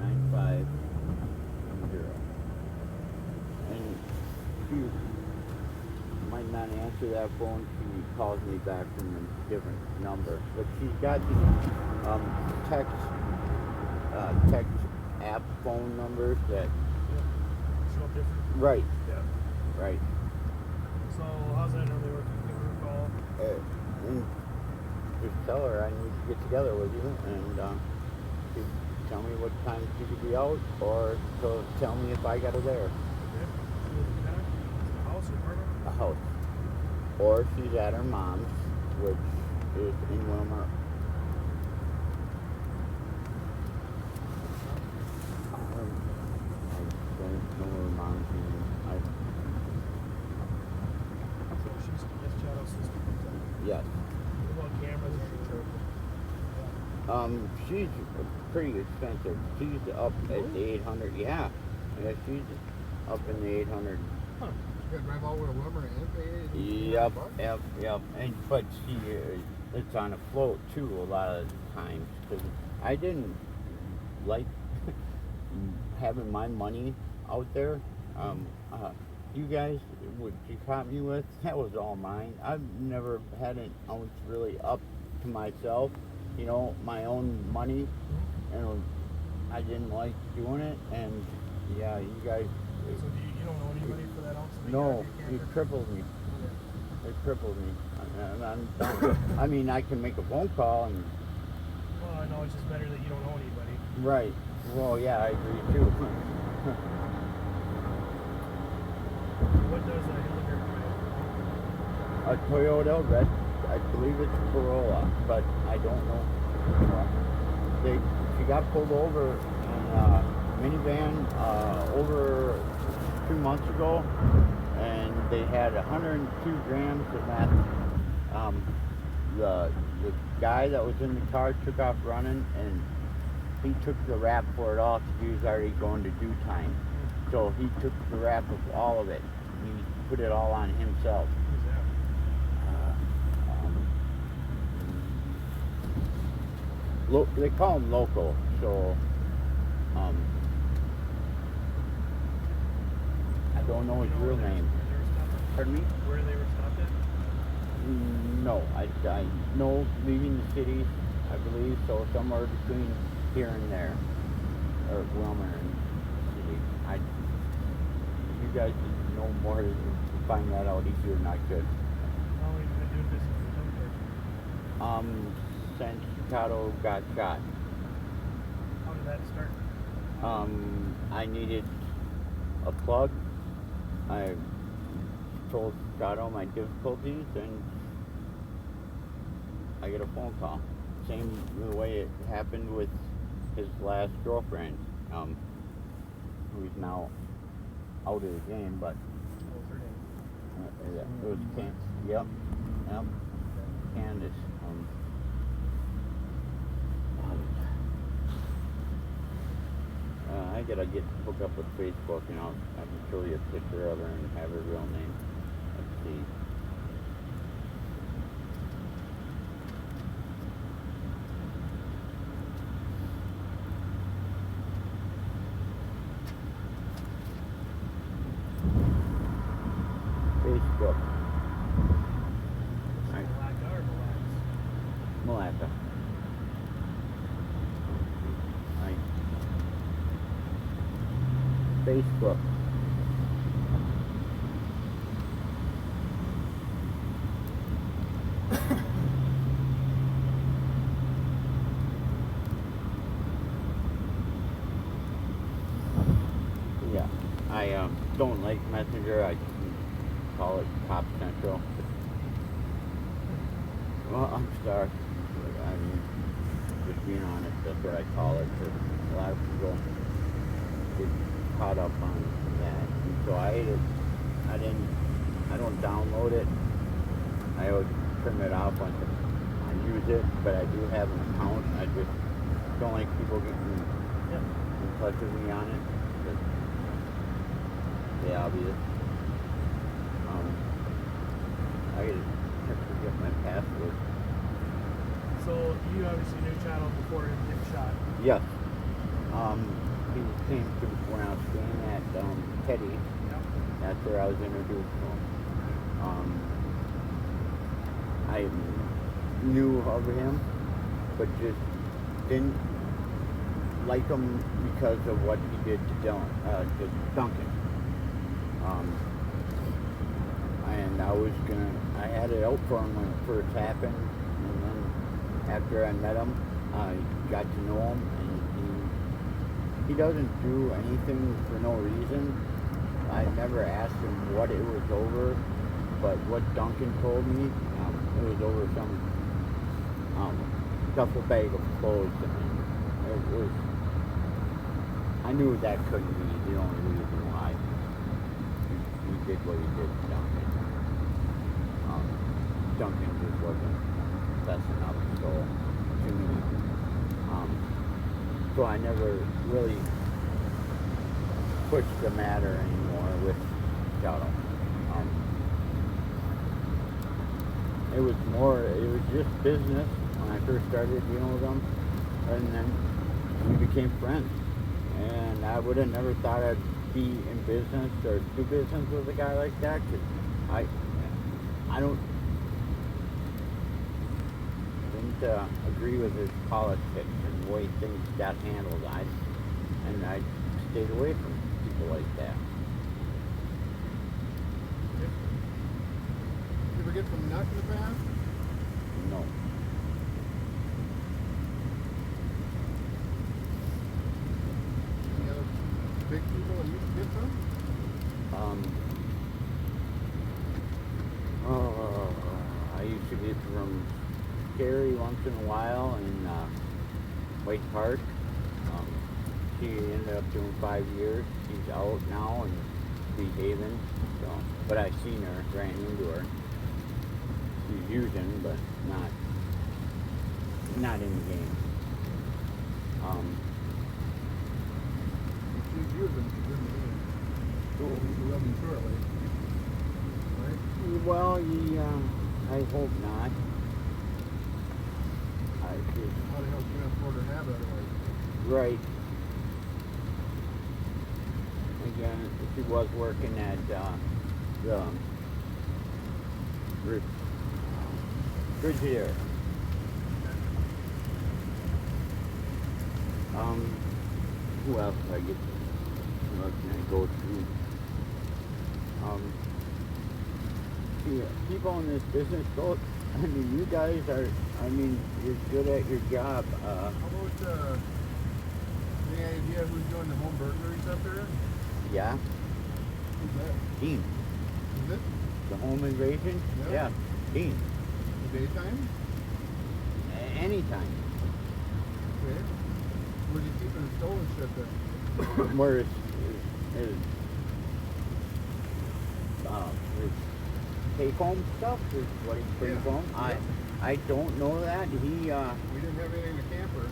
9510. And she might not answer that phone. She calls me back from a different number, but she's got the text app phone numbers that. Show up different? Right, Yeah. right. So how's that normally work? You give her a call? And just tell her I need to get together with you, and she tell me what time she could be out, or to tell me if I got her there. Okay. You live in Kenner? A house or apartment? A house. Or she's at her mom's, which is in Wilmer. I don't know her mom's name. So that's Shadow's sister. Yes. What about cameras or She's pretty expensive. She's up at the 800. Yeah. Yeah, she's up in the 800. Huh. You gotta drive all the way to Wilmer and pay Yep, yep. And but she, it's on a float too a lot of times, because I didn't like having my money out there. You guys, what you caught me with, that was all mine. I've never had an ounce really up to myself, you know, my own money, and I didn't like doing it. And yeah, you guys. So you don't know anybody for that ounce? that you No, have in you your camper? crippled me. Okay. It crippled me. I'm done. I mean, I can make a phone call and. Well, I know it's just better that you don't know anybody. Right. Well, yeah, I agree too. What does Hildegard drive? A Toyota Red, I believe it's Corolla, but I don't know. She got pulled over in a minivan over 2 months ago, and they had 102 grams of meth. The guy that was in the car took off running, and he took the rap for it all because he was already going to do time. So he took the rap of all of it. He put it all on himself. Who's that? They call him local, so I don't know his You know real where name. they were stopped Pardon me? at? Where they were stopped at? No, I know leaving the city I believe so, somewhere between here and there, or Wilmer and City. You guys know more to find that out easier than I could. How long have you been doing business with them for? Since Chicago got shot. How did that start? I needed a plug. I told Chicago my difficulties, and I get a phone call. Same the way it happened with his last girlfriend, who's now out of the game, but What was her name? it was Yep. Candace. I gotta hook up with Facebook, and I can show you a picture of her and have her real name. Let's see. Facebook. Malacca or Mille Lacs? Malacca. Facebook. Yeah, I don't like Messenger. I call it Pop Central. Well, I'm sorry. I'm just being honest. That's what I call it. 'Cause a lot of people get caught up on that. And so I don't download it. I always turn it off once I use it, but I do have an account. I just don't like people getting in touch with me on it. It's the obvious. I gotta forget my password. So you obviously knew Chano before him getting shot. Yes. He came to when I was staying at Teddy. Yep. That's where I was introduced to him. I knew of him, but just didn't like him because of what he did to Duncan. And I had it out for him when it first happened, and then after I met him, I got to know him, and he doesn't do anything for no reason. I never asked him what it was over, but what Duncan told me, it was over some duffel bag of clothes, and it was. I knew that couldn't be the only reason why he did what he did to Duncan. Duncan just wasn't fessing up to me. So I never really pushed the matter anymore with Shadow. It was just business when I first started dealing with him, and then we became friends. And I would have never thought I'd be in business or do business with a guy like that, because I didn't agree with his politics and the way things got handled. I stayed away from people like that. You ever get some nuts in the past? No. Any other big people that you can get from? I used to get from Carrie once in a while in White Park. She ended up doing 5 years. She's out now and behaving. So, but I seen her, ran into her. She's using, but not in the game. She's using, she's in the game. She's rubbing shortly. Right? Well, I hope not. How the hell can you afford to have it otherwise? Right. Again, she was working at the Frigidaire. Who else I get? Who else can I go to? Yeah, people in this business go. I mean, you guys are. I mean, you're good at your job. How about, any idea who's doing the home burglaries up there? Yeah, Who's that? Dean. Is it? The home invasion. Yeah. Yeah, Dean. The daytime? Anytime. Okay. Where's he keeping his stolen shit then? Where his take home stuff is what he brings Yeah. home. Yeah. I don't know that he We didn't have anything in the camper.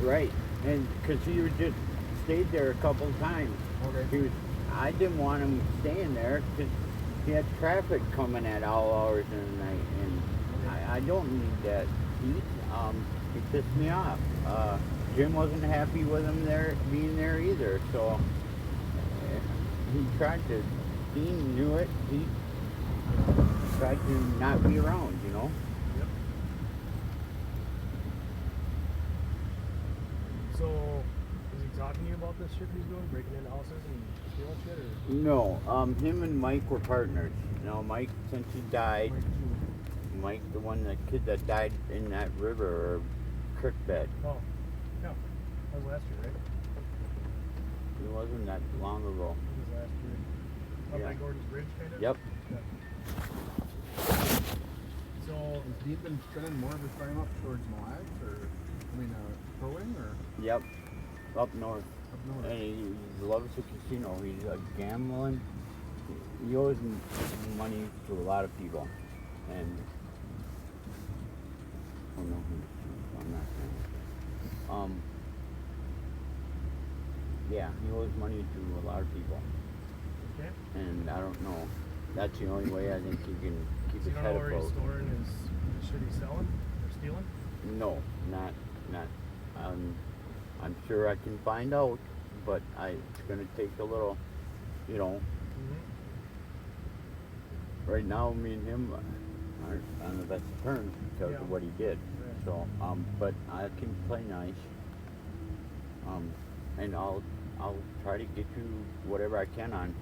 right, and because he was just stayed there a couple times. Okay. I didn't want him staying there because he had traffic coming at all hours of the night, and I don't need that heat. It pissed me off. Jim wasn't happy with him there being there either, so he tried to. Dean knew it. He tried to not be around, you know. Yep. So, is he talking to you about this shit he's doing, breaking into houses and stealing shit, or? No, him and Mike were partners. No, Mike, since he died, Like, two. Mike, the kid that died in that river or creek bed. Oh, yeah. That was last year, right? It wasn't that long ago. It was last year. Up Yeah. by Gordon's Bridge, kind of? Yep. Yeah. So, Has Dean been spending more of his time up towards Mille Lacs, or, towing, or Yep. Up north. up north? And he loves the casino. He's gambling. He owes money to a lot of people. And oh no, I'm not saying. Yeah, he owes money to a lot of people. okay. And I don't know. That's the only way I think he can keep So his you don't head know where he's afloat. storing his shit he's selling or stealing? No, not. I'm sure I can find out, but it's gonna take a little, you know. Mm-hmm. Right now, me and him aren't on the best of terms because Yeah. of what he did. Right. So, but I can play nice. And I'll try to get you whatever I can on.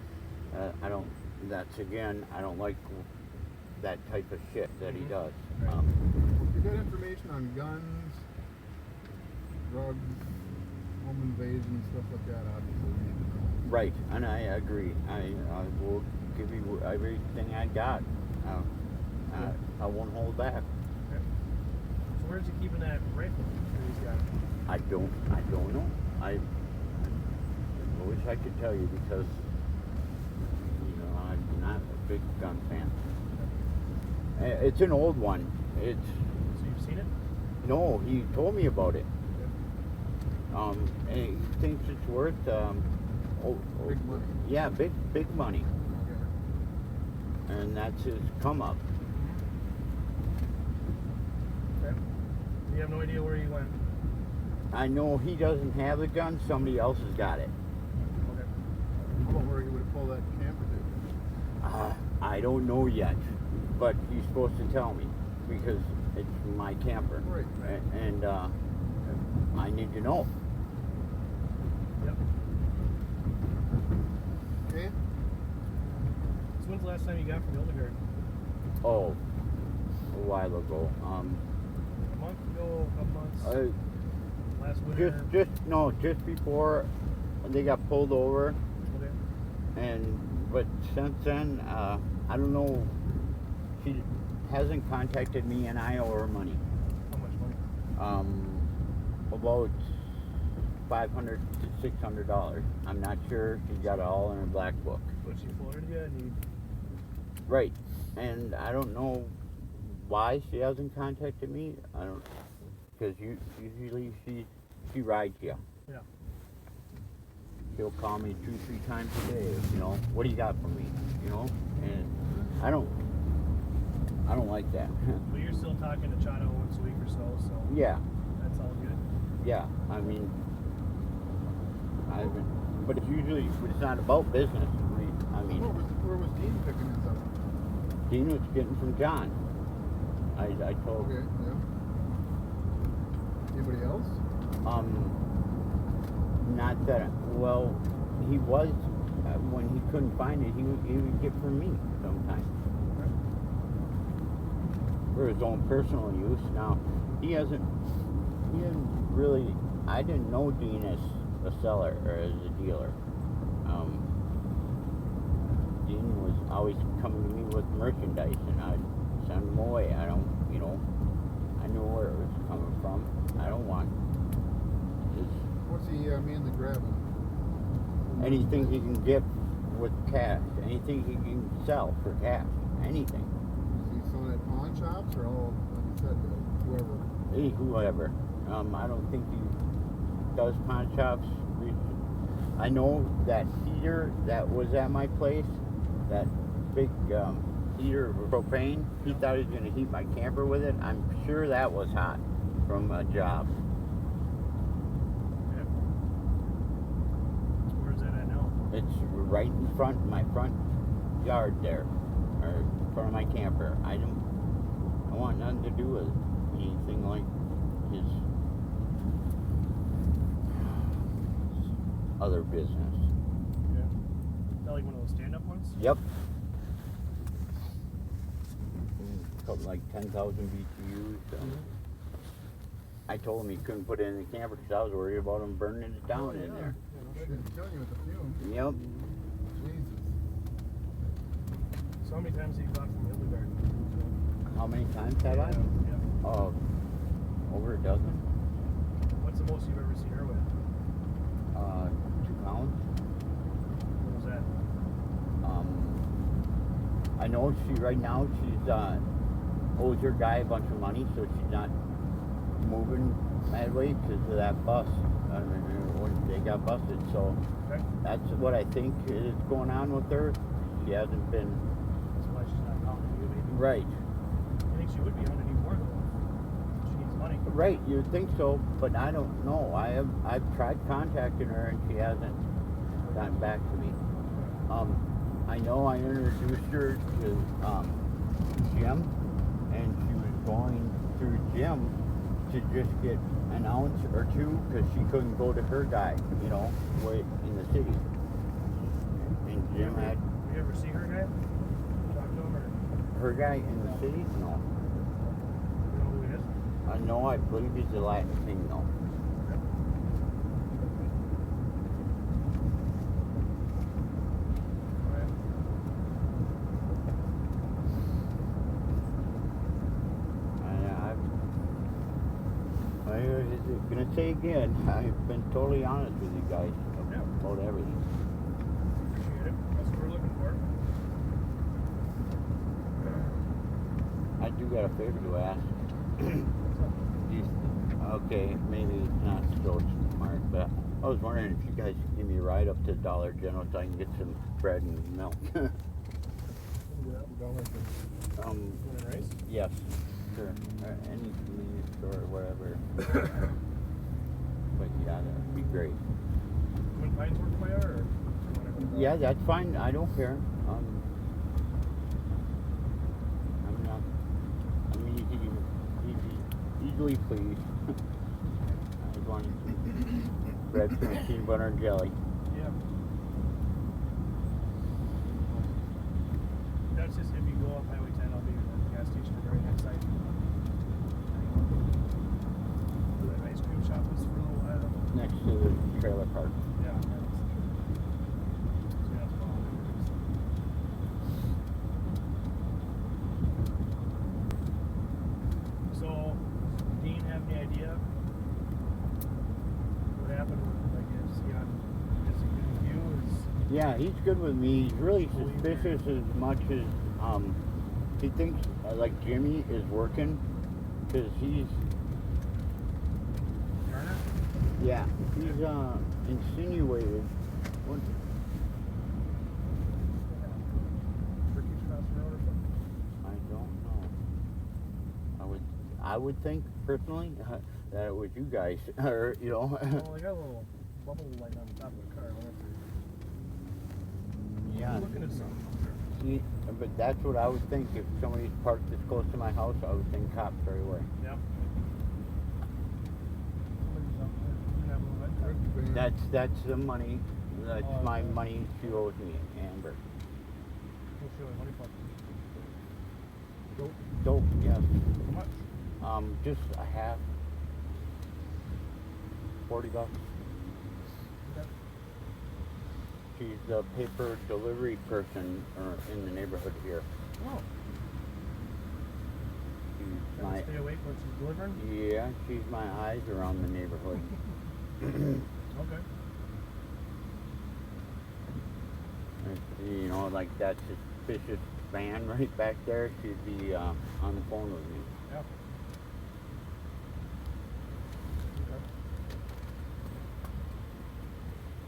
I don't. That's again. I don't like that type of shit that he Mhm. does. Right. If you got information on guns, drugs, home invasion, stuff like that, obviously we need to know. Right, and I agree. I will give you everything I got. I won't hold back. Okay. So where's he keeping that rifle that he's got? I don't know. I wish I could tell you because I'm not a big gun fan. It's an old one. It's So you've seen it? no. He told me about it. Okay. And he thinks it's worth Big money. Yeah, big money, Okay. and that's his come up. Okay. You have no idea where he went? I know he doesn't have the gun. Somebody else has got it. Okay. How about where he would have pulled that camper to? I don't know yet, but he's supposed to tell me because it's my camper. Right. And I need to know. Yep. Okay. So when's the last time you got from Hildegard? Oh, a while ago. A month ago, a couple months? Last winter? Just before they got pulled over, Okay. but since then, I don't know. She hasn't contacted me, and I owe her money. How much money? About $500 to $600. I'm not sure. She's got it all in her black book. But she floated you and you... Right, and I don't know why she hasn't contacted me. I don't, because usually she rides you. Yeah. She'll call me 2-3 times a day. You know, what do you got for me? You know, and I don't like that. But you're still talking to Chano once a week or so Yeah, that's all good. yeah. I mean, but it's not about business. I mean, Where was Dean picking his up? Dean was getting from John. I told Okay, yeah. Anybody else? Not that, well, he was, when he couldn't find it, he would get from me sometimes. For his own personal use. Now, he hasn't really, I didn't know Dean as a seller or as a dealer. Dean was always coming to me with merchandise and I'd send him away. I don't, I knew where it was coming from. I don't want just What's he mainly grabbing? anything he can get with cash, anything he can sell for cash, anything. Is he selling at pawn shops or all, like you said, whoever? Whoever. I don't think he does pawn shops. I know that heater that was at my place, that big heater of propane, he thought he was going to heat my camper with it. I'm sure that was hot from a job. Yep. Where's that at now? It's right in front, my front yard there, or in front of my camper. I want nothing to do with anything like his other business. Yeah. Is that like one of those stand-up ones? Yep. Something like 10,000 BTUs. I told him he couldn't put it in the camper because I was worried about him burning it down in there. They're going to kill you with the fumes. Yep. Jesus. So how many times have you bought from Hildegard? How many times have I? Yeah. Over a dozen. What's the most you've ever seen her with? 2 pounds. What was that? I know right now she's owes her guy a bunch of money, so she's not moving that way because of that bust. When they got busted, so Okay. that's what I think is going on with her. She hasn't been That's why she's not calling you, maybe. right. I think she would be hunting you more though. She needs money. Right, you'd think so, but I don't know. I've tried contacting her and she hasn't gotten back to me. I know I introduced her to Jim, and she was going through Jim to just get an ounce or two because she couldn't go to her guy, way in the city. And Jim had You ever see her guy? Talk to him or her guy in the city? No. you know who he is? I know, I believe he's a Latin thing though. Alright. I was gonna say again, I've been totally honest with you guys Yeah. about everything. Appreciate it. That's what we're looking for. I do got a favor to ask. Okay, maybe it's not so smart, but I was wondering if you guys could give me a ride up to Dollar General so I can get some bread and milk. We'll do that. We'll go with it. um, Want a rice? yes, sure. Any convenience store or whatever. But yeah, that'd be great. When Pines work for you or you wanna go to Yeah, that's fine. I don't care. I'm not. I'm easily pleased. I just wanted some bread, some peanut butter, and jelly. Yeah. That's just if you go up Highway 10, I'll be at the gas station on the right hand side. Where that ice cream shop is for a little while. Next to the trailer park. Yeah. So that's all. So, Dean have any idea what happened with, like, is he good with you? Yeah, he's good with me. He's really suspicious as much as he thinks like Jimmy is working because he's Turner? yeah he's insinuated. What, Turkish Cross Road or something? I don't know. I would think personally that it was you guys, or Oh, they got a little bubble light on top of the car. yeah. I'm looking at something. See, but that's what I would think if somebody's parked this close to my house. I would think cops right away. Yep. Somebody's up there. That's the money. That's Oh, my okay. money she owes me, Amber. Oh, sure, what do you want? Dope, yes. How much? Just a half. $40. Okay. She's the paper delivery person in the neighborhood here. Oh, She's gotta my stay awake when she's delivering? yeah. She's my eyes around the neighborhood. Okay. You know, like that suspicious van right back there. She'd be on the phone with me. Yeah. Okay.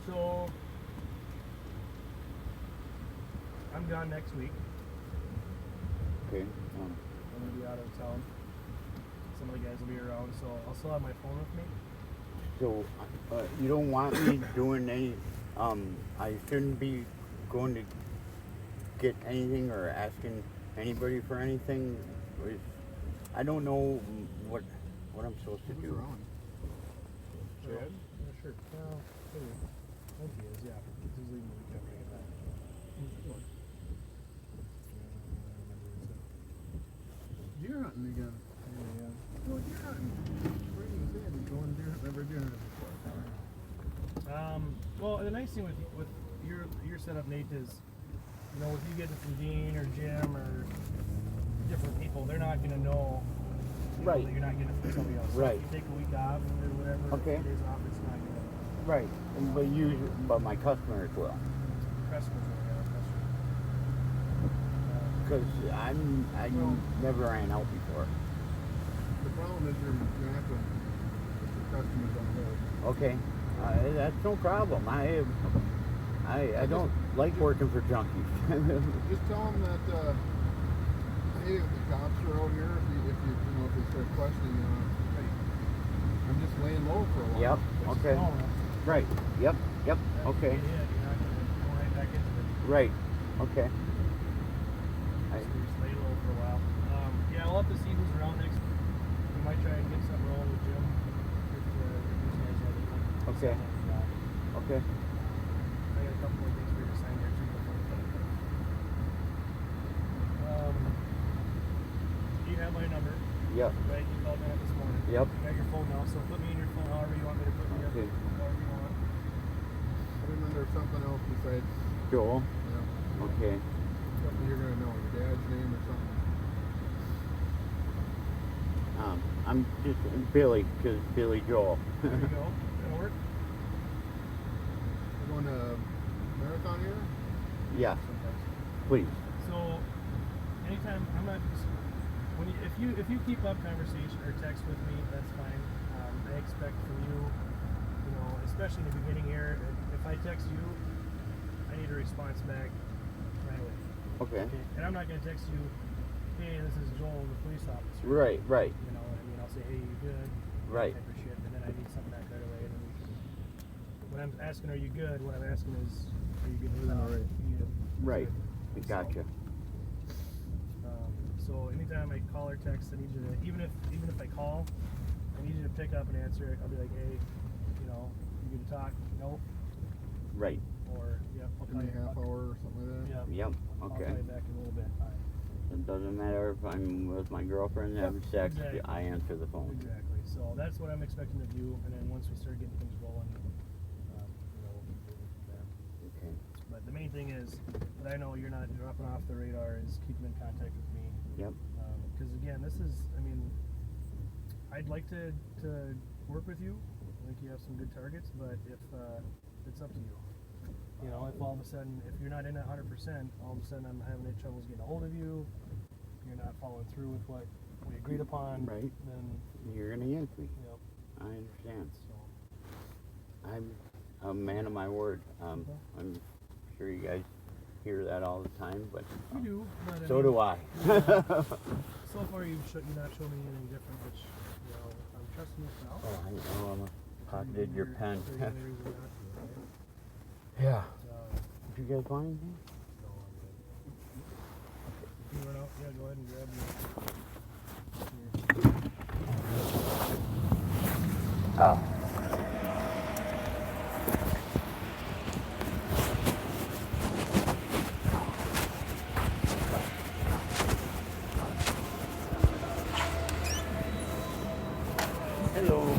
So, I'm gone next week. Okay. I'm gonna be out of town. Some of the guys will be around, so I'll still have my phone with me. So you don't want me doing any? I shouldn't be going to get anything or asking anybody for anything. I don't know what I'm supposed to Who's do. around? Chad? Yeah, sure. Well, maybe. I think he is, yeah. He's leaving the weekend, bring it back. Deer hunting again. Yeah. Go deer hunting. Where you been? Going deer? Never deer hunted before. Well, the nice thing with your setup, Nate, is, you know, if you get it from Dean or Jim or different people, they're not gonna know, Right. that you're not getting it from somebody else. So Right. if you take a week off or whatever, Okay. days off, it's not gonna Right. But my customers will, customers will have customers. because I Well- never ran out before. The problem is you're gonna have to put your customers on hold. Okay. That's no problem. I don't like working for junkies. Just tell them that, hey, the cops are out here. If they start questioning you, hey, I'm just laying low for a while. Yep. Okay. No, Right. Yep. Okay. you're not gonna go right back into it. Right. Okay. So you just lay low for a while. Yeah, I'll have to see who's around next week. We might try and get something rolling with Jim. If these guys have anything. Okay. Okay. I got a couple more things for you to sign there too before we finish. You have my number, Yep. right? You called me up this morning. Yep. You got your phone now, so put me in your phone however you want me to put me Okay. up. However you want. Put him under something else besides, Joel. Okay. something you're gonna know, your dad's name or something. I'm just Billy, because Billy Joel. There you go. That'll work. You going to marathon here? Yes. Sometimes. Please. So, anytime I'm not. If you keep up conversation or text with me, that's fine. I expect from you, you know, especially in the beginning here, if I text you, I need a response back right away. Okay. And I'm not gonna text you, hey, this is Joel, the police officer. Right. Right. You know what I mean? I'll say, hey, you good? Right. Type of shit, and then I need something back right away. And then we can. When I'm asking, are you good? What I'm asking is, are you good? Everything all right? Right. Good. Gotcha. So anytime I call or text, I need you to, even if I call, I need you to pick up and answer it. I'll be like, hey, you know, you can talk. Nope. Right. Or yep, I'll Give call me you. a half hour or something like that? Yep. Yep. I'll Okay. call you back in a little bit. All right. It doesn't matter if I'm with my girlfriend Yep, having sex. exactly. I answer the phone. Exactly. So that's what I'm expecting of you. And then once we start getting things rolling, you know, we'll be moving from there. Okay. But the main thing is that I know you're not dropping off the radar is keeping in contact with me. Yep. Because again, this is, I mean, I'd like to work with you. I think you have some good targets, but if it's up to you. You know, if all of a sudden, if you're not in at 100%, all of a sudden I'm having troubles getting a hold of you, you're not following through with what we agreed upon, Right. then, You're gonna yank me. you know, I understand. so. I'm a man of my word. I'm sure you guys hear that all the time, but You do, but so do I. So far you've not shown me anything different, which, you know, I'm trusting you for now. Oh, I know. I'm pocketed your pen. 30 years of that, right? Yeah. So, Did you guys want anything? no, I'm good. If you run out, yeah, go ahead and grab your. Oh. Hello.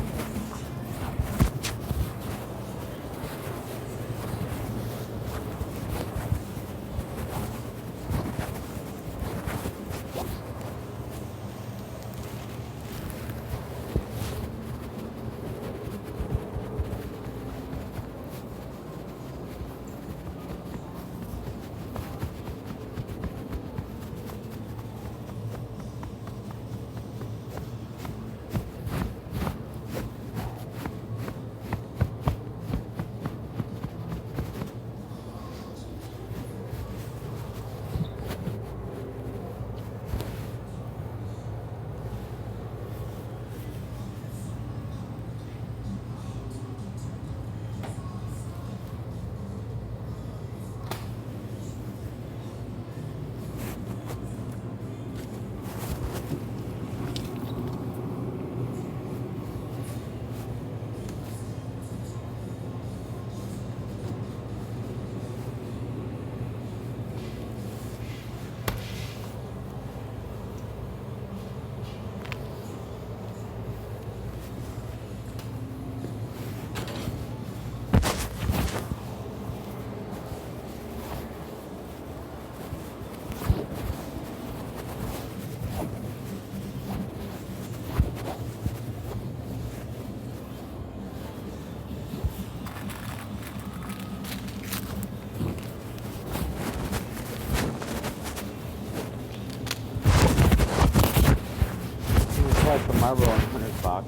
Like the Marlboro and Hunter's box.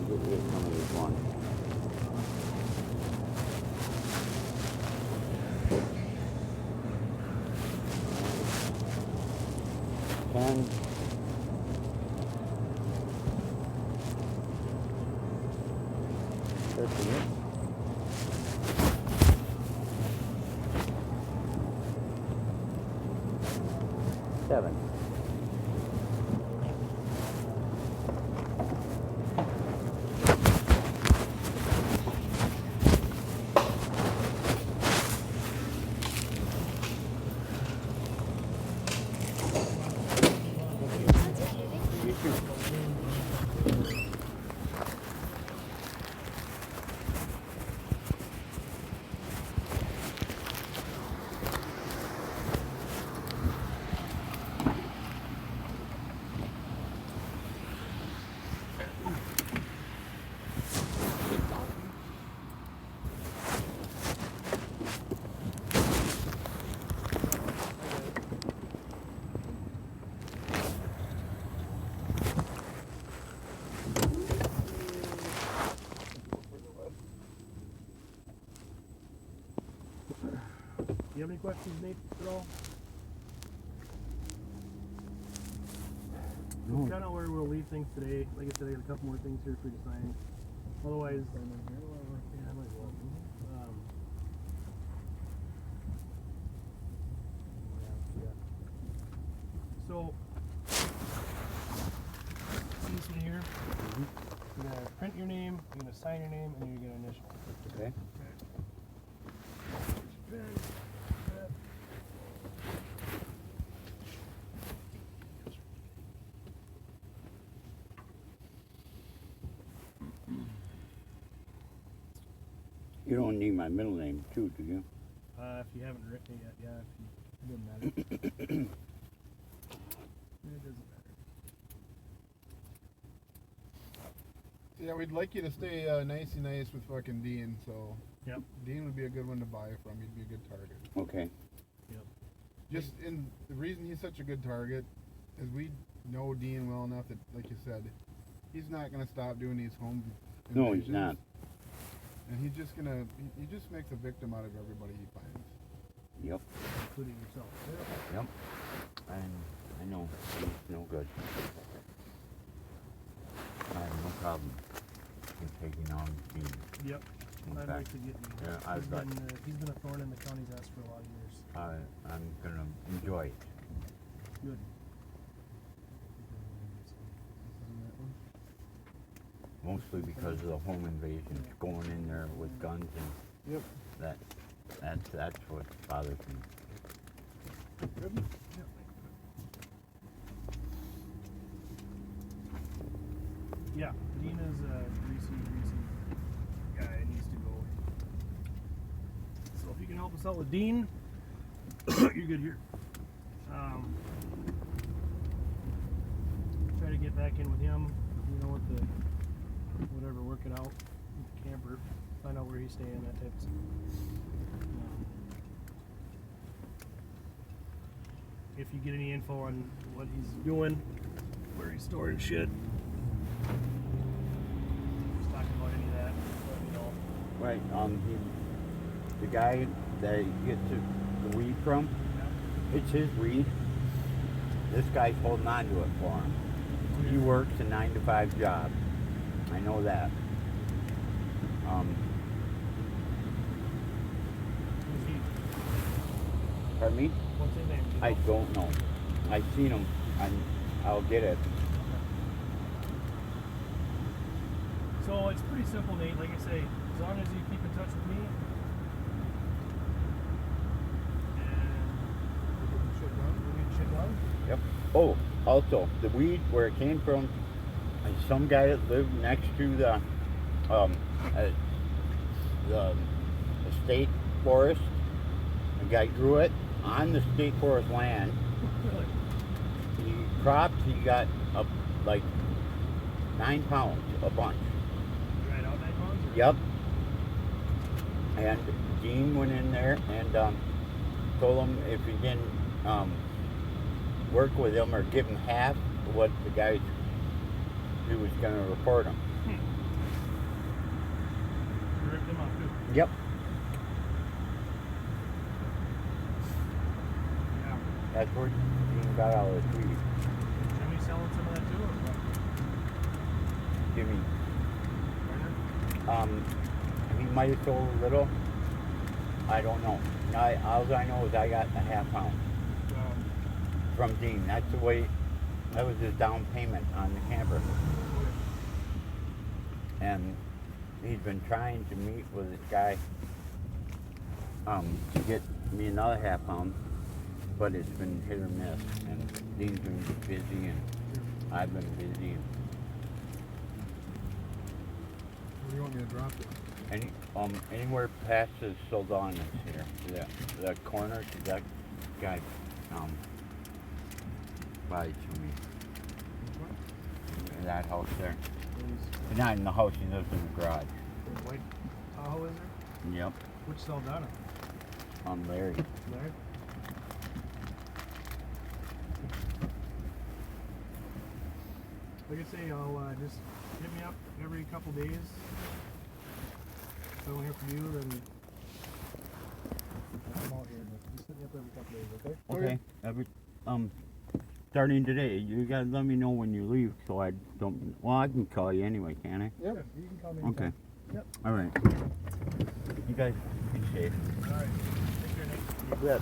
Get rid of some of this one. Ten. Seven. Do you have any questions, Nate, at all? No. That's kind of where we'll leave things today. Like I said, I got a couple more things here for you to sign. Otherwise, yeah, I might as well. Yeah. So, see this one here? You're gonna print your name, you're gonna sign your name, and you're gonna initial. Okay. You don't need my middle name too, do you? If you haven't written it yet, yeah, it doesn't matter. It doesn't matter. Yeah, we'd like you to stay nicey nice with fucking Dean, so Yep. Dean would be a good one to buy from. He'd be a good target. Okay. Yep. Just in the reason he's such a good target is we know Dean well enough that, like you said, he's not gonna stop doing these home No, he's invasions. not. And he's just gonna he just makes a victim out of everybody he finds. Yep. Including yourself. Yep. And I know he's no good. I have no problem in taking on Dean. Yep. In I'd fact, like to get him. yeah, I'd like. He's been a thorn in the county's ass for a lot of years. I'm gonna enjoy it. Good. Mostly because of the home invasions, going in there with guns and Yep. That's what bothers me. Good. Yep. Yeah, Dean is a greasy guy. It needs to go. So if you can help us out with Dean, you're good here. Try to get back in with him. You know, with the whatever, work it out with the camper. Find out where he's staying, that type of stuff. If you get any info on what he's doing, where he's storing shit, just talking about any of that, let me know. Right. The guy that he gets the weed from, it's his weed. This guy's holding on to it for him. He works a 9-to-5 job. I know that. Who's he? Pardon me? What's his name? Do you I know? don't know. I've seen him. I'll get it. So it's pretty simple, Nate. Like I say, as long as you keep in touch with me, and we'll get shit done. Yep. Oh, also, the weed, where it came from, is some guy that lived next to the state forest. The guy grew it on the state forest land. Really? He cropped, he got up like 9 pounds, a bunch. Dried out 9 pounds? Or? Yep. And Dean went in there and told him if he didn't work with him or give him half of what the guy he was going to report him. You ripped him off too. Yep. Yeah. That's where Dean got all his weed. Jimmy selling some of that too, or what? Jimmy. Partner? He might have sold a little. I don't know. All I know is I got a half pound from Dean. That's the way, that was his down payment on the camper. And he's been trying to meet with this guy to get me another half pound, but it's been hit or miss. And Dean's been busy, and I've been busy. Where do you want me to drop it? Anywhere past the Soldanas here, the corner to that guy buys to me. In that house there. Not in the house, he lives in the garage. White Tahoe is there? Yep. Which Saldana? Larry. Larry? Like I say, I'll just hit me up every couple days. If I don't hear from you, then I'll come out here. But just hit me up every couple days, okay? Okay. Starting today, you gotta let me know when you leave so I don't. Well, I can call you anyway, can I? Yep. You can call me. Okay. anytime. Yep. All right. You guys be safe. All right. Take care, Nate. You bet.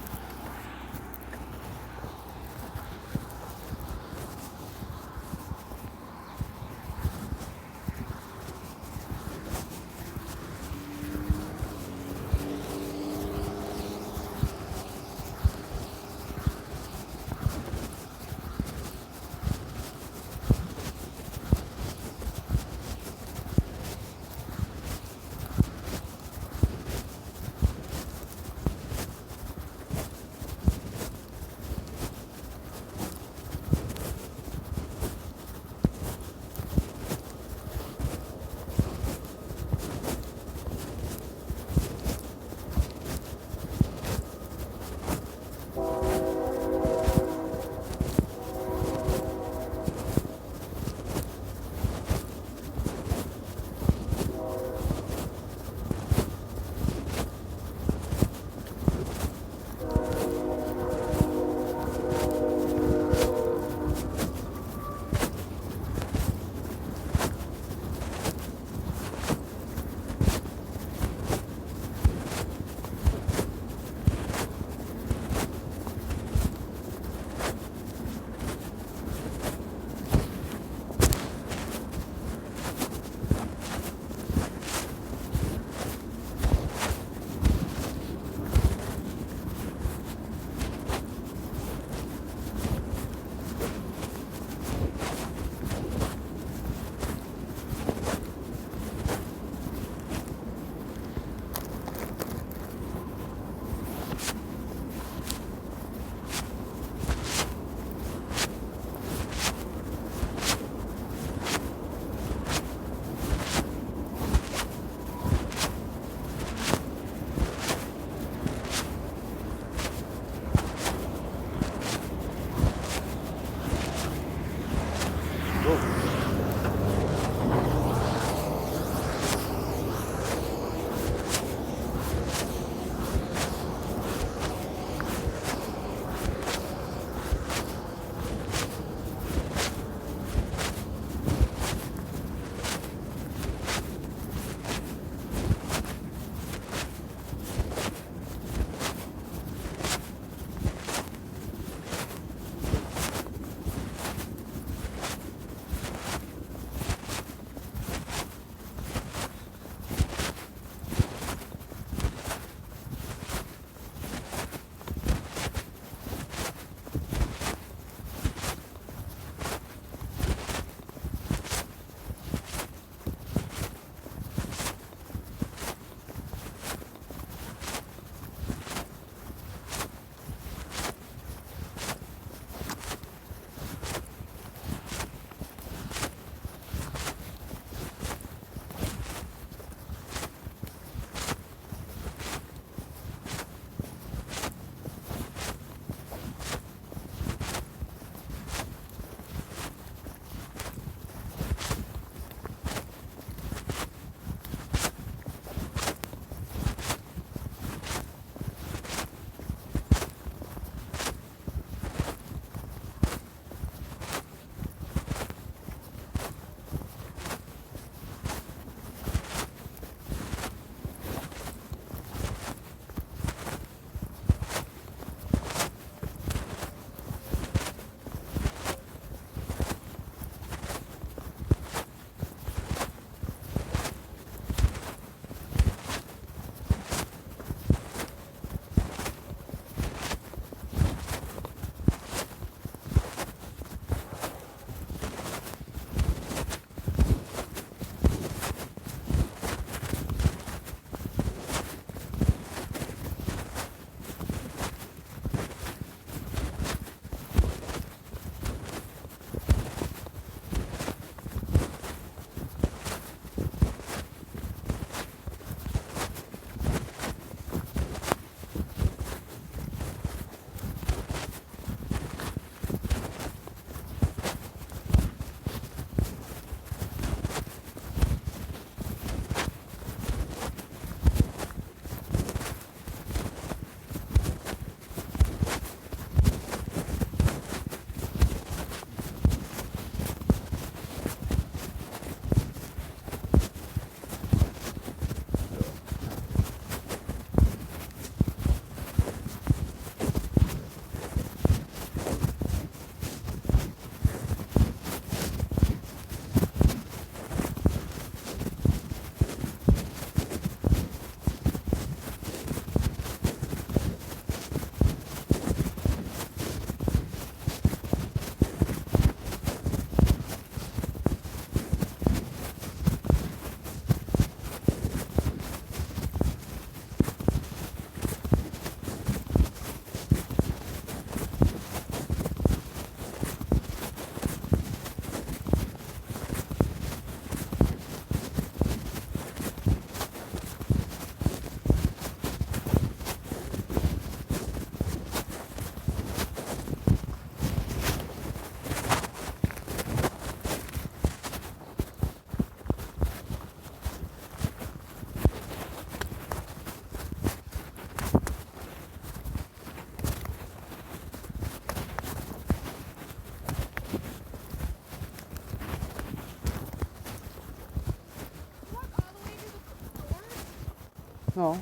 No. I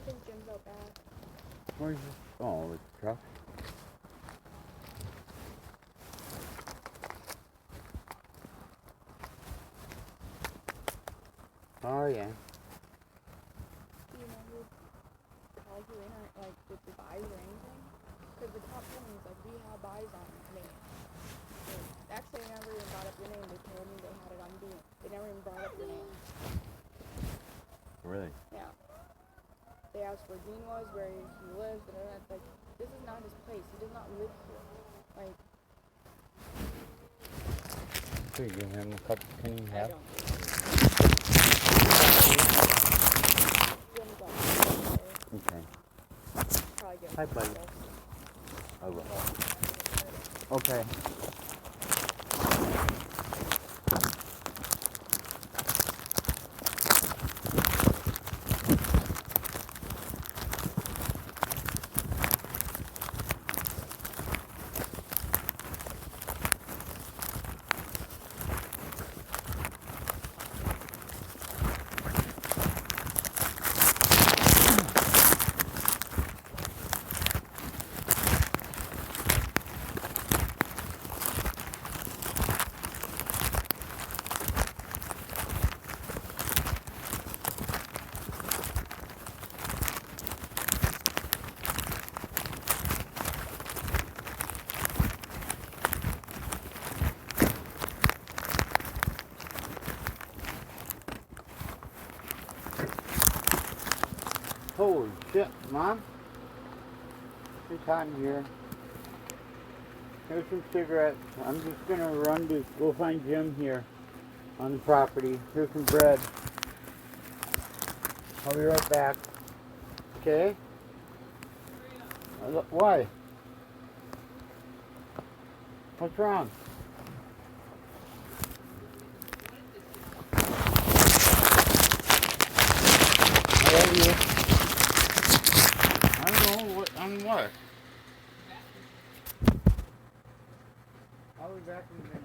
think Jim's out back. Where's this? Oh, it's a truck. Oh yeah. Do you know who called you in or like with the buys or anything? Because the top one is like we have buys on me. Actually, they never even brought up your name. They told me they had it on Beam. They never even brought up your name. Really? Yeah. They asked where Dean was, where he lives, and that's like, this is not his place. He does not live here. Like, Could you give him a cup? Can you I have? don't. Jim's out there. Okay. Probably get Hi, buddy. stuff. I will. Okay. Holy shit, Mom. It's hot in here. Here's some cigarettes. I'm just gonna run to go find Jim here on the property. Here's some bread. I'll be right back. Okay? Why? What's wrong? I love you. I don't know what on what. I'll be back in a minute.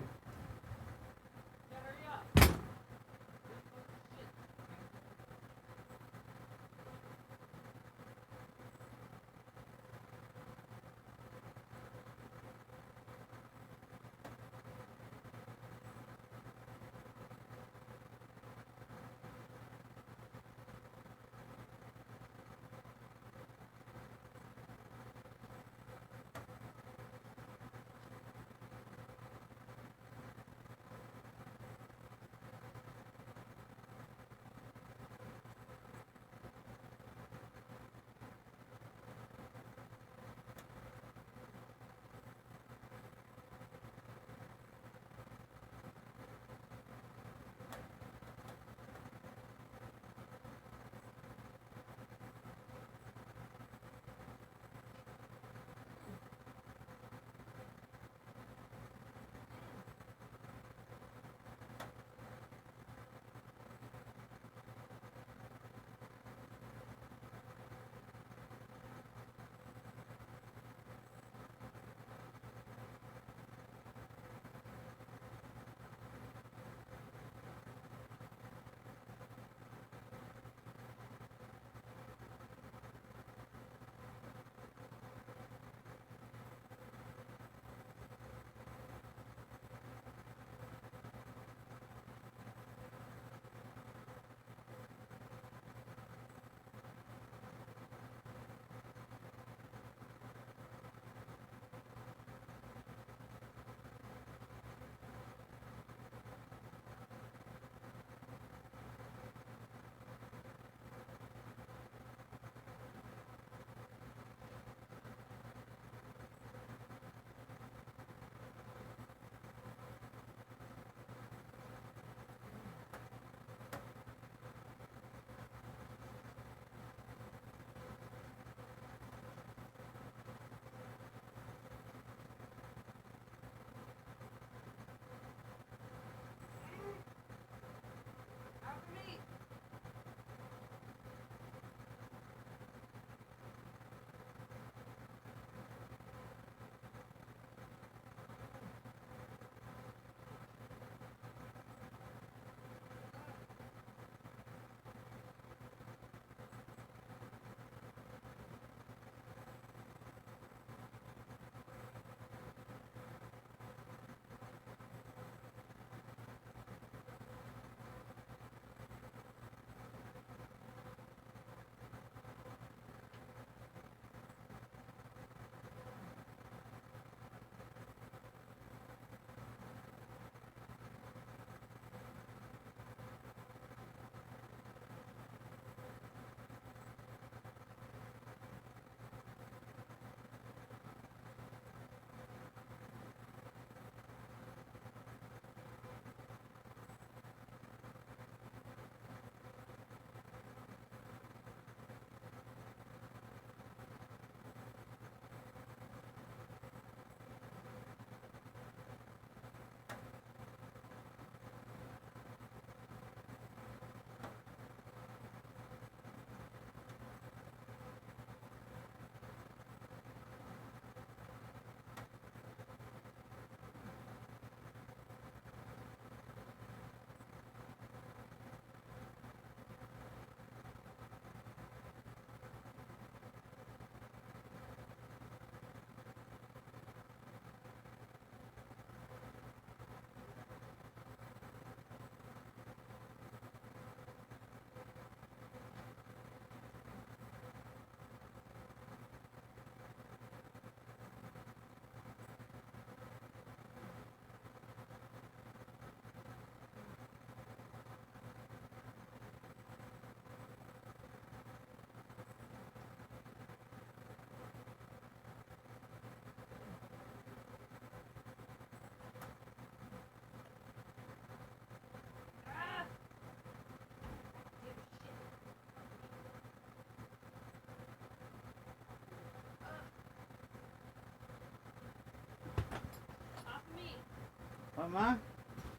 Come on.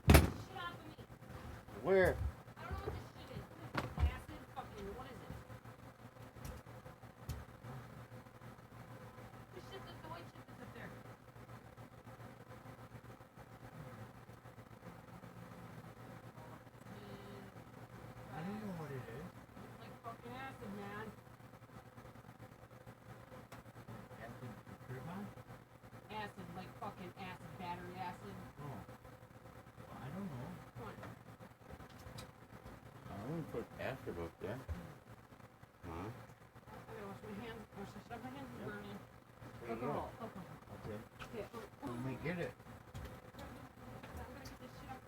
Shit off of me. Where? I don't know what this shit is. What is this? Acid? Fucking, what is it? This shit, the white shit that's up there. I don't know what it is. It's like fucking acid, man. Acid turbine? Acid, like fucking acid, battery acid. Oh. I don't know. Come on. I wouldn't put acid up there. Huh? I gotta wash my hands. Wash the stuff. My hands are Yep. burning. There you go. Alcohol. Alcohol. Okay. Yeah. Let me get it. I'm gonna get this shit up.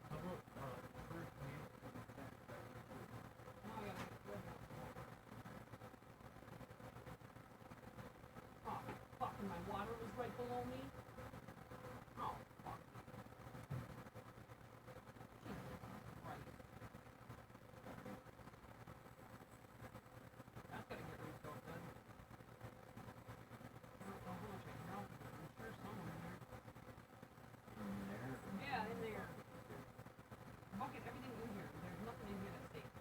How about first name? Oh, I gotta get rid of it. Oh, fucking my water was right below me. Oh, fuck. Jesus Christ. That's gotta get refilled then. I don't know how much I have. I'm sure someone in there. Yeah, in there. Bucket everything in here. There's nothing in here that's safe.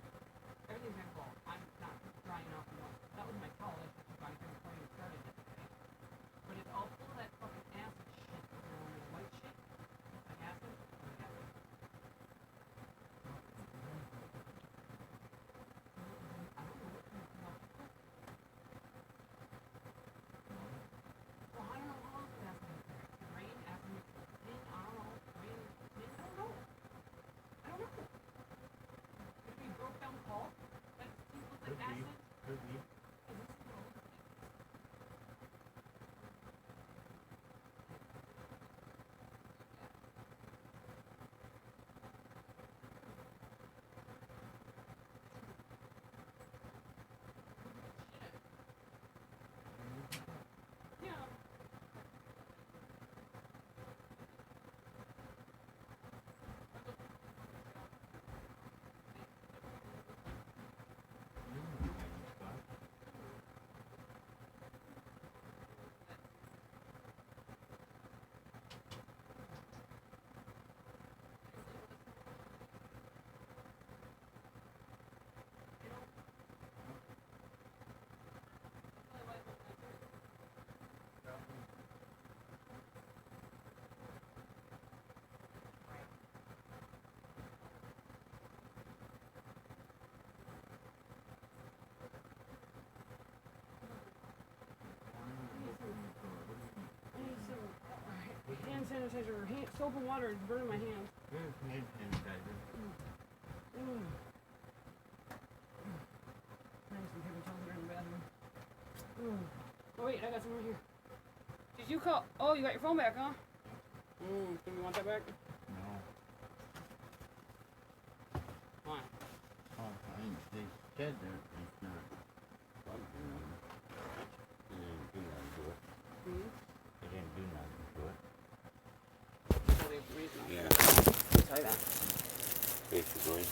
Everything's been full. I'm not drying off enough. That was my towel that I took on here before you started it today. But it's all full of that fucking acid shit. You know, the white shit. It's like acid. It's like acid. I don't know what kind of stuff. Well, I don't know how else it's acid mixed there. It's rain, acid mixed with tin, I don't know. Rain, tin, I don't know. I don't know. Could it be broke down pulp? That seems looks like acid? Could be. Is this no? Yeah. I need some hand sanitizer. Soap and water is burning my hands. Here's hand sanitizer. I need some paper towels that are in the bathroom. Oh wait, I got some right here. Did you call? Oh, you got your phone back, huh? Do you want that back? No. Why? Oh, they said that it's not plugged in. They didn't do nothing to it. They didn't do nothing to it. So they reason off. Yeah, Tell you that. basically.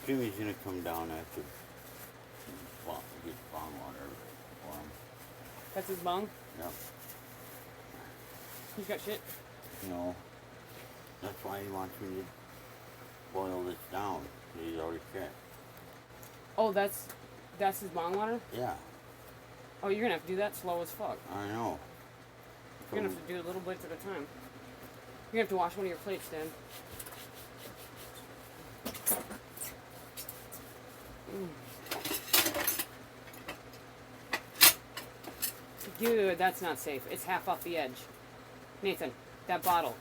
Jimmy's gonna come down after get bong water for him. That's his bong? Yep. He's got shit? No. That's why he wants me to boil this down. He's already checked. Oh, that's his bong water? Yeah, Oh, you're gonna have to do that slow as fuck. I know. You're gonna have to do it little bits at a time. You're gonna have to wash one of your plates, Dan. Dude, that's not safe. It's half off the edge. Nathan, that bottle.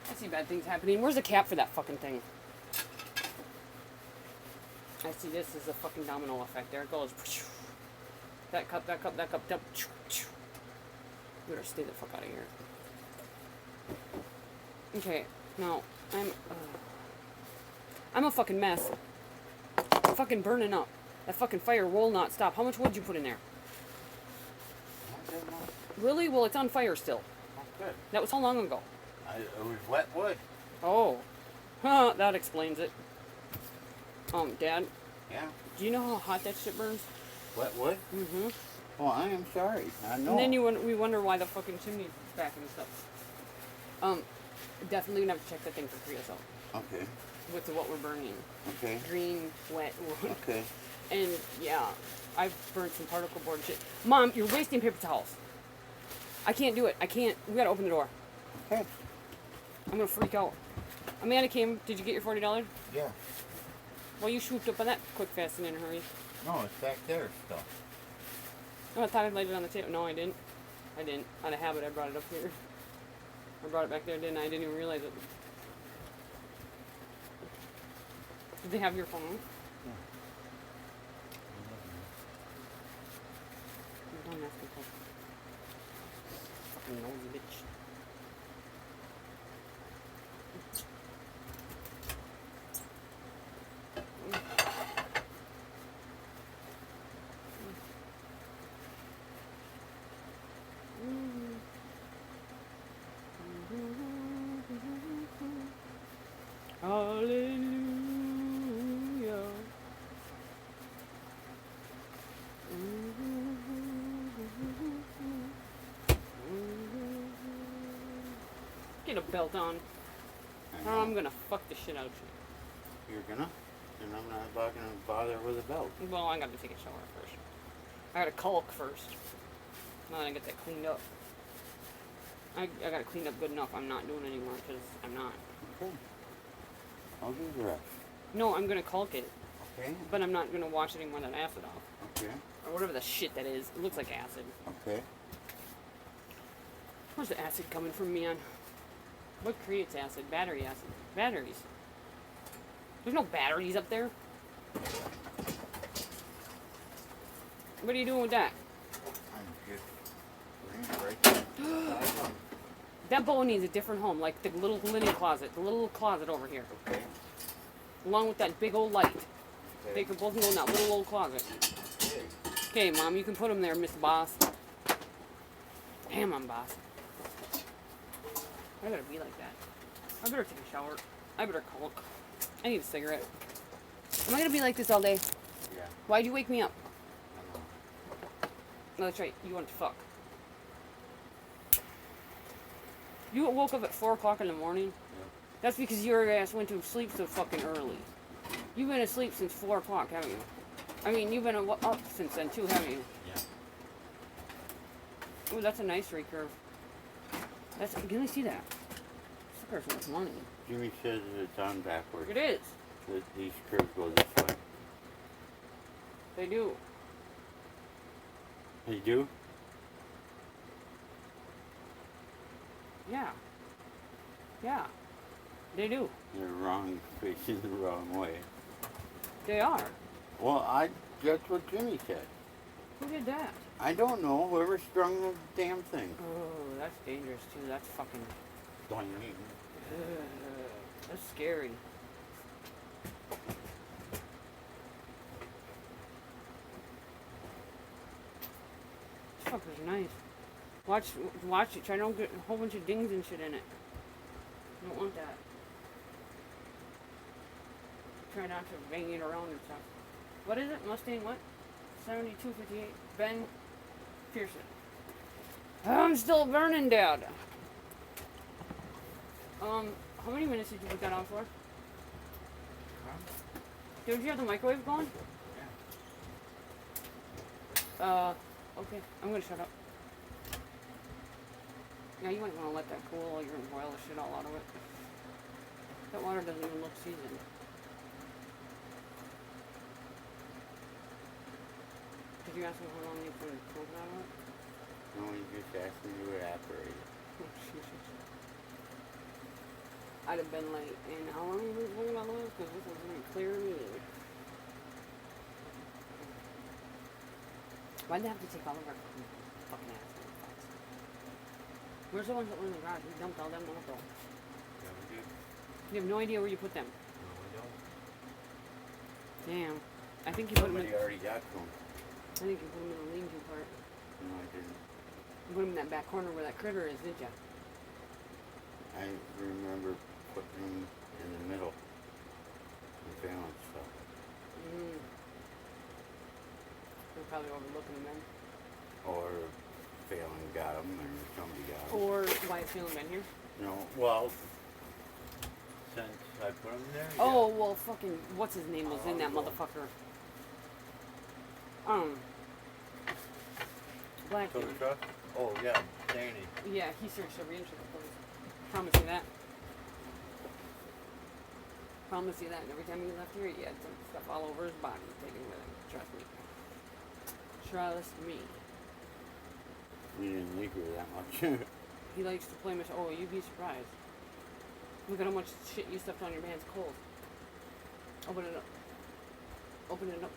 I see bad things happening. Where's the cap for that fucking thing? I see this as a fucking domino effect. There it goes. That cup, that cup, that cup. Dump. You better stay the fuck out of here. Okay, now I'm a fucking mess. I'm fucking burning up. That fucking fire will not stop. How much wood you put in there? Really? Well, it's on fire still. Oh, good. That was how long ago? It was wet wood. Oh. Huh, that explains it. Dad, Yeah. do you know how hot that shit burns? Wet wood? Mm-hmm. Oh, I am sorry. I know. And then we wonder why the fucking chimney's back and stuff. Definitely gonna have to check that thing for creosote. Okay. With what we're burning. Okay. Green, wet wood. Okay. And yeah, I've burned some particle board shit. Mom, you're wasting paper towels. I can't do it. I can't. We gotta open the door. Okay. I'm gonna freak out. Amanda came. Did you get your $40? Yeah. Well, you swooped up on that quick, fast, and in a hurry. No, it's back there still. Oh, I thought I laid it on the table. No, I didn't. I didn't. Out of habit, I brought it up here. I brought it back there, didn't I? I didn't even realize it. Did they have your phone? Don't ask me for fucking nosy bitch. Hallelujah. Get a belt on. I Or know. I'm gonna fuck the shit out of You're gonna? And I'm not gonna bother with a belt. you. Well, I gotta take a shower first. I gotta caulk first. Now that I get that cleaned up. I gotta clean up good enough. I'm not doing anymore because I'm not. Okay. I'll do the rest. No, I'm gonna caulk it, Okay. but I'm not gonna wash it anymore than acid off. Okay. Or whatever the shit that is. It looks like acid. Okay. Where's the acid coming from, man? What creates acid? Battery acid. Batteries. There's no batteries up there. What are you doing with that? I'm just bring it right there. That bowl needs a different home, like the little linen closet, the little closet over here. Okay. Along with that big old light. They Okay. can both go in that little old closet. Okay. Okay, Mom, you can put them there, Mr. Boss. Damn, I'm boss. I better be like that. I better take a shower. I better caulk. I need a cigarette. Am I gonna be like this all day? Yeah. Why'd you wake me up? I know. No, that's right. You want to fuck. You woke up at 4 o'clock in the morning? Yeah. That's because your ass went to sleep so fucking early. You've been asleep since 4 o'clock, haven't you? I mean, you've been up since then too, haven't you? Yeah. Oh, that's a nice recurve. That's. Let me see that. Sucker's worth money. Jimmy says it's on backwards. It is. These curves go this way. They do. They do? Yeah. Yeah. They do. They're wrong, facing the wrong way. They are. Well, that's what Jimmy said. Who did that? I don't know. Whoever strung the damn thing. Oh, that's dangerous too. That's fucking. Doing That's scary. This fucker's nice. Watch it. Try don't get a whole bunch of dings and shit in it. You don't want that. Try not to bang it around and stuff. What is it? Mustang what? 7258. Ben Pearson. I'm still burning, Dad. How many minutes did you put that on for? Did you have the microwave going? Okay. I'm gonna shut up. Yeah, you might want to let that cool or you're gonna boil the shit all out of it. That water doesn't even look seasoned. Did you ask me how long you put cold out of it? No, he just asked me to evaporate it. Oh, Jesus. I'd have been like, and how long have you been talking about this? Because this is really clear to me. Why'd they have to take all of our fucking ass? Where's the ones that were in the garage? We dumped all them out though. Yeah, we do. You have no idea where you put them. No, we don't. Damn. I think you put them in. Somebody already got to him. I think you put them in the lean-to part. No, I didn't. You put him in that back corner where that critter is, didn't you? I remember putting him in the middle and failing stuff. They're probably overlooking him then. Or failing got him, or somebody got him. Or Wyatt Phelan been here? No, well, since I put him there. Oh, well, fucking, what's his name was in that well. motherfucker? Black Yeah. So dude. the truck? Oh yeah, Danny. Yeah, he searched every inch of the place. Promise you that. Promise you that. And every time he left here, he had some stuff all over his body taken with him. Trust me. Trust me. We didn't leave here that much. He likes to play Mr. Oh, you'd be surprised. Look at how much shit you stuffed on your man's cold. Open it up. Open it up.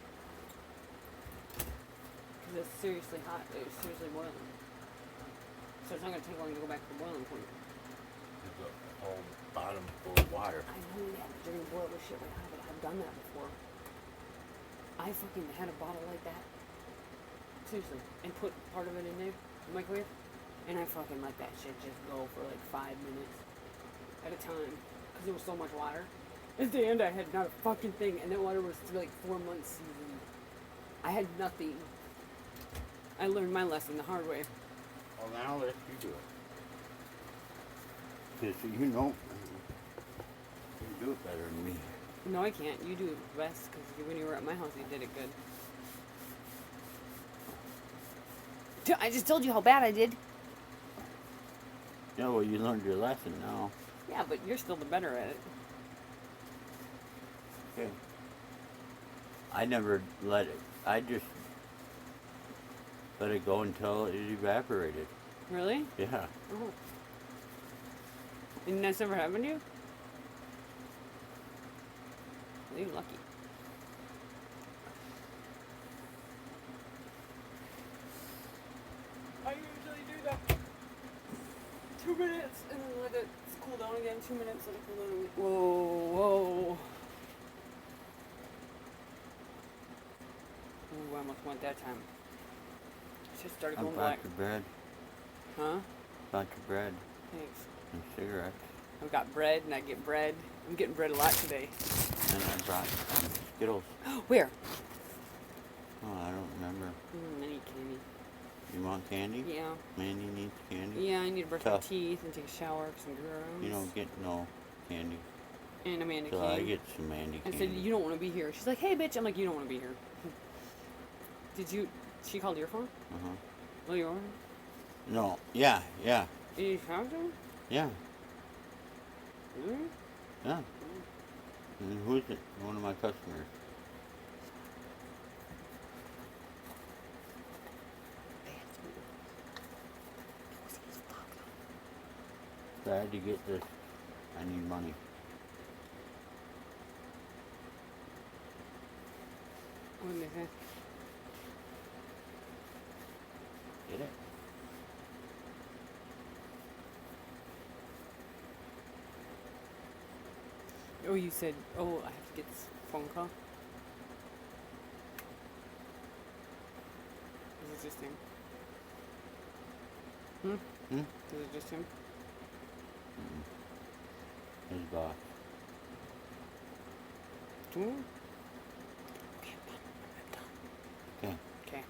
Because it's seriously hot. It's seriously boiling. So it's not going to take long to go back to the boiling point. There's a whole bottom full of water. I know that, but you're going to boil this shit right out of it. I've done that before. I fucking had a bottle like that. Seriously. And put part of it in there. The microwave. And I fucking let that shit just go for like 5 minutes at a time. Because there was so much water. At the end, I had not a fucking thing. And that water was like 4 months seasoned. I had nothing. I learned my lesson the hard way. Well, now let you do it. Because you know, you do it better than me. No, I can't. You do it best. Because when you were at my house, you did it good. I just told you how bad I did. Yeah, well, you learned your lesson now. Yeah, but you're still the better at it. Okay. I never let it. I just let it go until it evaporated. Really? Yeah. Oh. And that's never happened to you? Well, you're lucky. I usually do that. 2 minutes and then let it cool down again. 2 minutes, let it cool down again. Whoa, whoa. Ooh, I almost went that time. Just started I going bought black. your bread. Huh? Bought your bread Thanks. and cigarettes. I've got bread and I get bread. I'm getting bread a lot today. And I brought some Skittles. Where? Oh, I don't remember. I need candy. You want candy? Yeah. Mandy needs candy. Yeah, I need to brush my Tough. teeth and take a shower because I'm gross. You don't get no candy. And Amanda So came. I get some Mandy I candy. said, you don't want to be here. She's like, hey, bitch. I'm like, you don't want to be here. Did you? She called your phone? Uh-huh. Oh, your? No. Yeah. Yeah. Did you talk to her? Yeah. Really? Yeah. And who's it? One of my customers. So I had to get this. I need money. What did they say? Get it? Oh, you said, oh, I have to get this phone call? Is it just him? Hmm? Is it just him? His boss. Two more? Okay. Okay.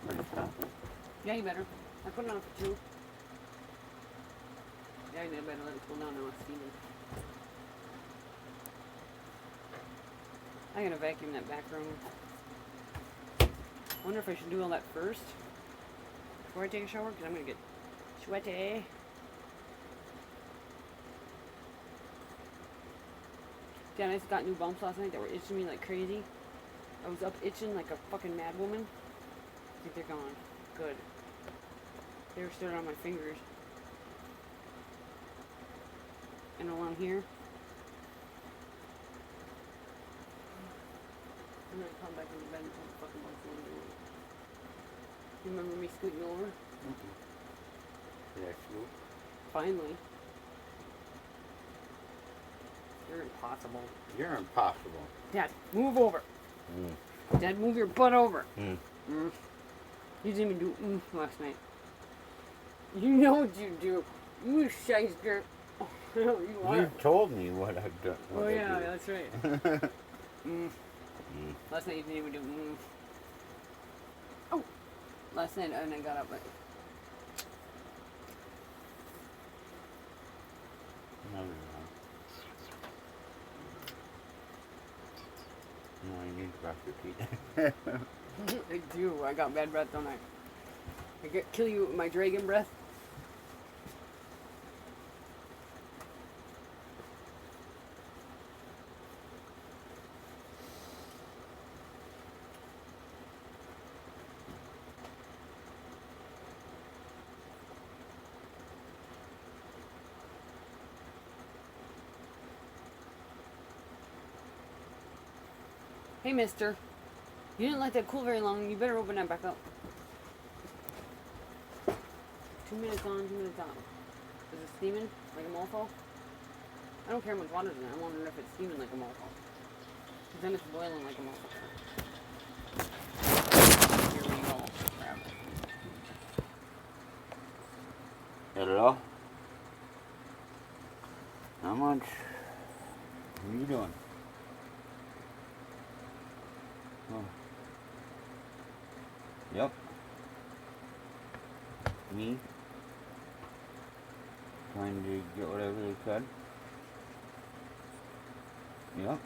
Ready to stop? Yeah, you better. I put it on for 2. Yeah, you better let it cool down now. It's steaming. I'm gonna vacuum that back room. I wonder if I should do all that first before I take a shower, because I'm gonna get sweaty. Dan, I just got new bumps last night that were itching me like crazy. I was up itching like a fucking mad woman. I think they're gone. Good. They were still on my fingers. And along here. I'm gonna come back in the bed and put the fucking bumps on. You remember me scooting over? Did I swoop? Finally. You're impossible. You're impossible. Dad, move over. Mm. Dad, move your butt over. Mm. You didn't even do last night. You know what you do. You shyster. Oh, you are. You told me what I've done. Oh what I yeah, do. that's right. Last night you didn't even do Oh. Last night and I got up like No, you need to brush your teeth. I do. I got bad breath, don't I? Kill you with my dragon breath. Hey, mister. You didn't let that cool very long. You better open that back up. 2 minutes on, 2 minutes off. Is it steaming like a mofo? I don't care how much water's in it. I wonder if it's steaming like a mofo. Because then it's boiling like a mofo. Here we go. Crap. Hello? How much? What are you doing? Oh. Yep. Me? Trying to get whatever they said? Yep.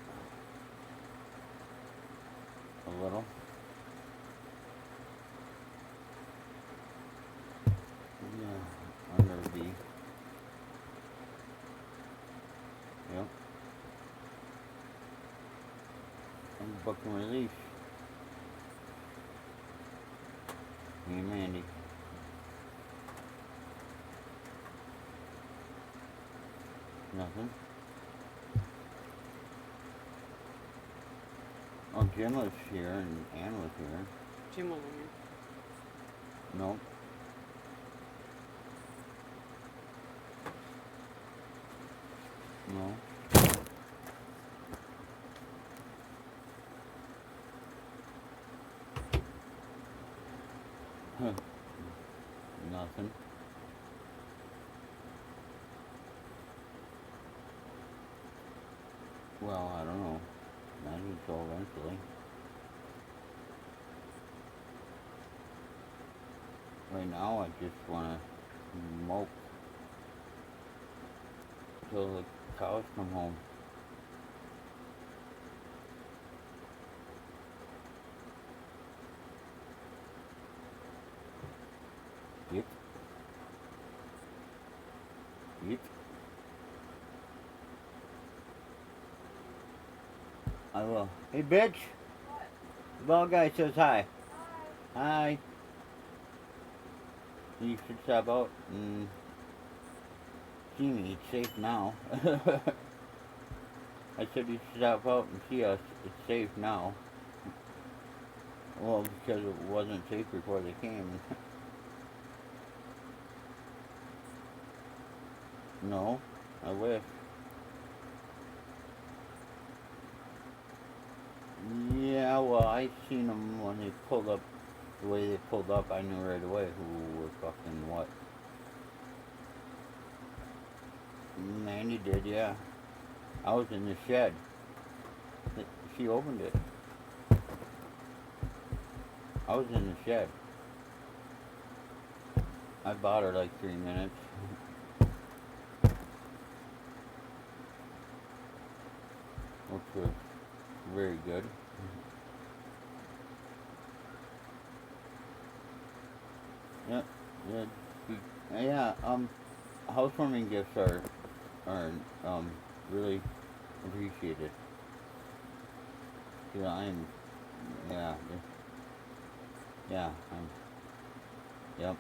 A little. Yeah, under B. Yep. I'm booking release. Me and Mandy. Nothing. Oh, Jim was here and Ann was here. Jim wasn't here. Nope. No. Huh. Nothing. Well, I don't know. Imagine so eventually. Right now, I just want to mope till the cows come home. Yep. Yep. I will. Hey, bitch. What? The bald guy says hi. Hi. You should stop out and see me. It's safe now. I said you should stop out and see us. It's safe now. Well, because it wasn't safe before they came. No, I wish. Yeah, well, I seen them when they pulled up. The way they pulled up, I knew right away who were fucking what. Mandy did, yeah. I was in the shed. She opened it. I was in the shed. I bought her like 3 minutes. Which was very good. Yep. Yeah. Housewarming gifts are really appreciated. Yeah, I'm. Yeah. Yeah. Yep.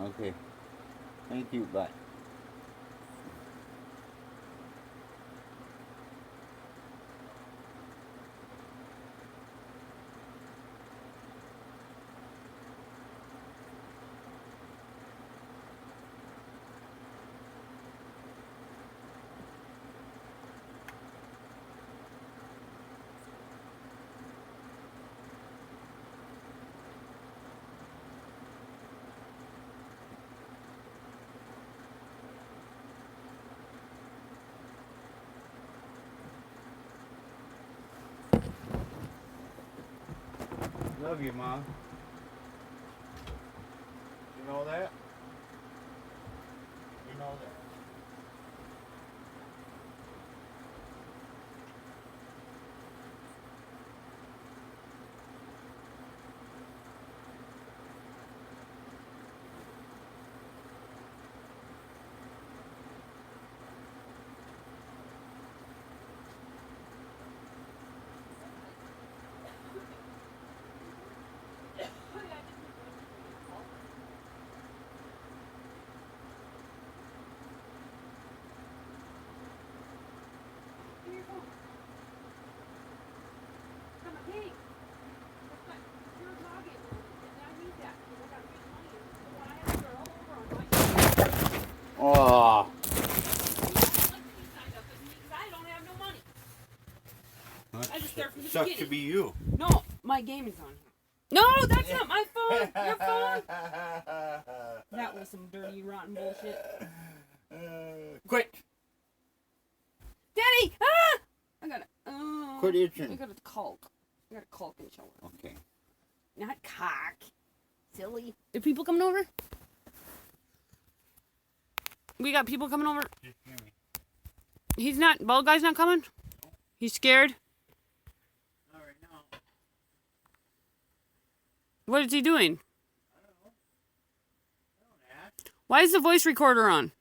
Okay. Thank you. Bye. Love you, Mom. You know that? You know that. Give me your phone. Come on, hey. That's not, you're talking. And I need that because I got real money. So when I have to start all over on my Oh, I don't like to be signed up with me because I don't have no money. I just start from the sucks to beginning. be you. No, my game is on here. No, that's not my phone. Your phone. That was some dirty, rotten bullshit. Quit. Daddy! Ah! I got to Quit I itching. got a caulk. I got a caulk in the shower. Okay. Not cock. Silly. Are people coming over? We got people coming over. Just hear me. He's not. Bald guy's not coming. He's scared. All right, now. What is he doing? I don't know. Don't ask. Why is the voice recorder on?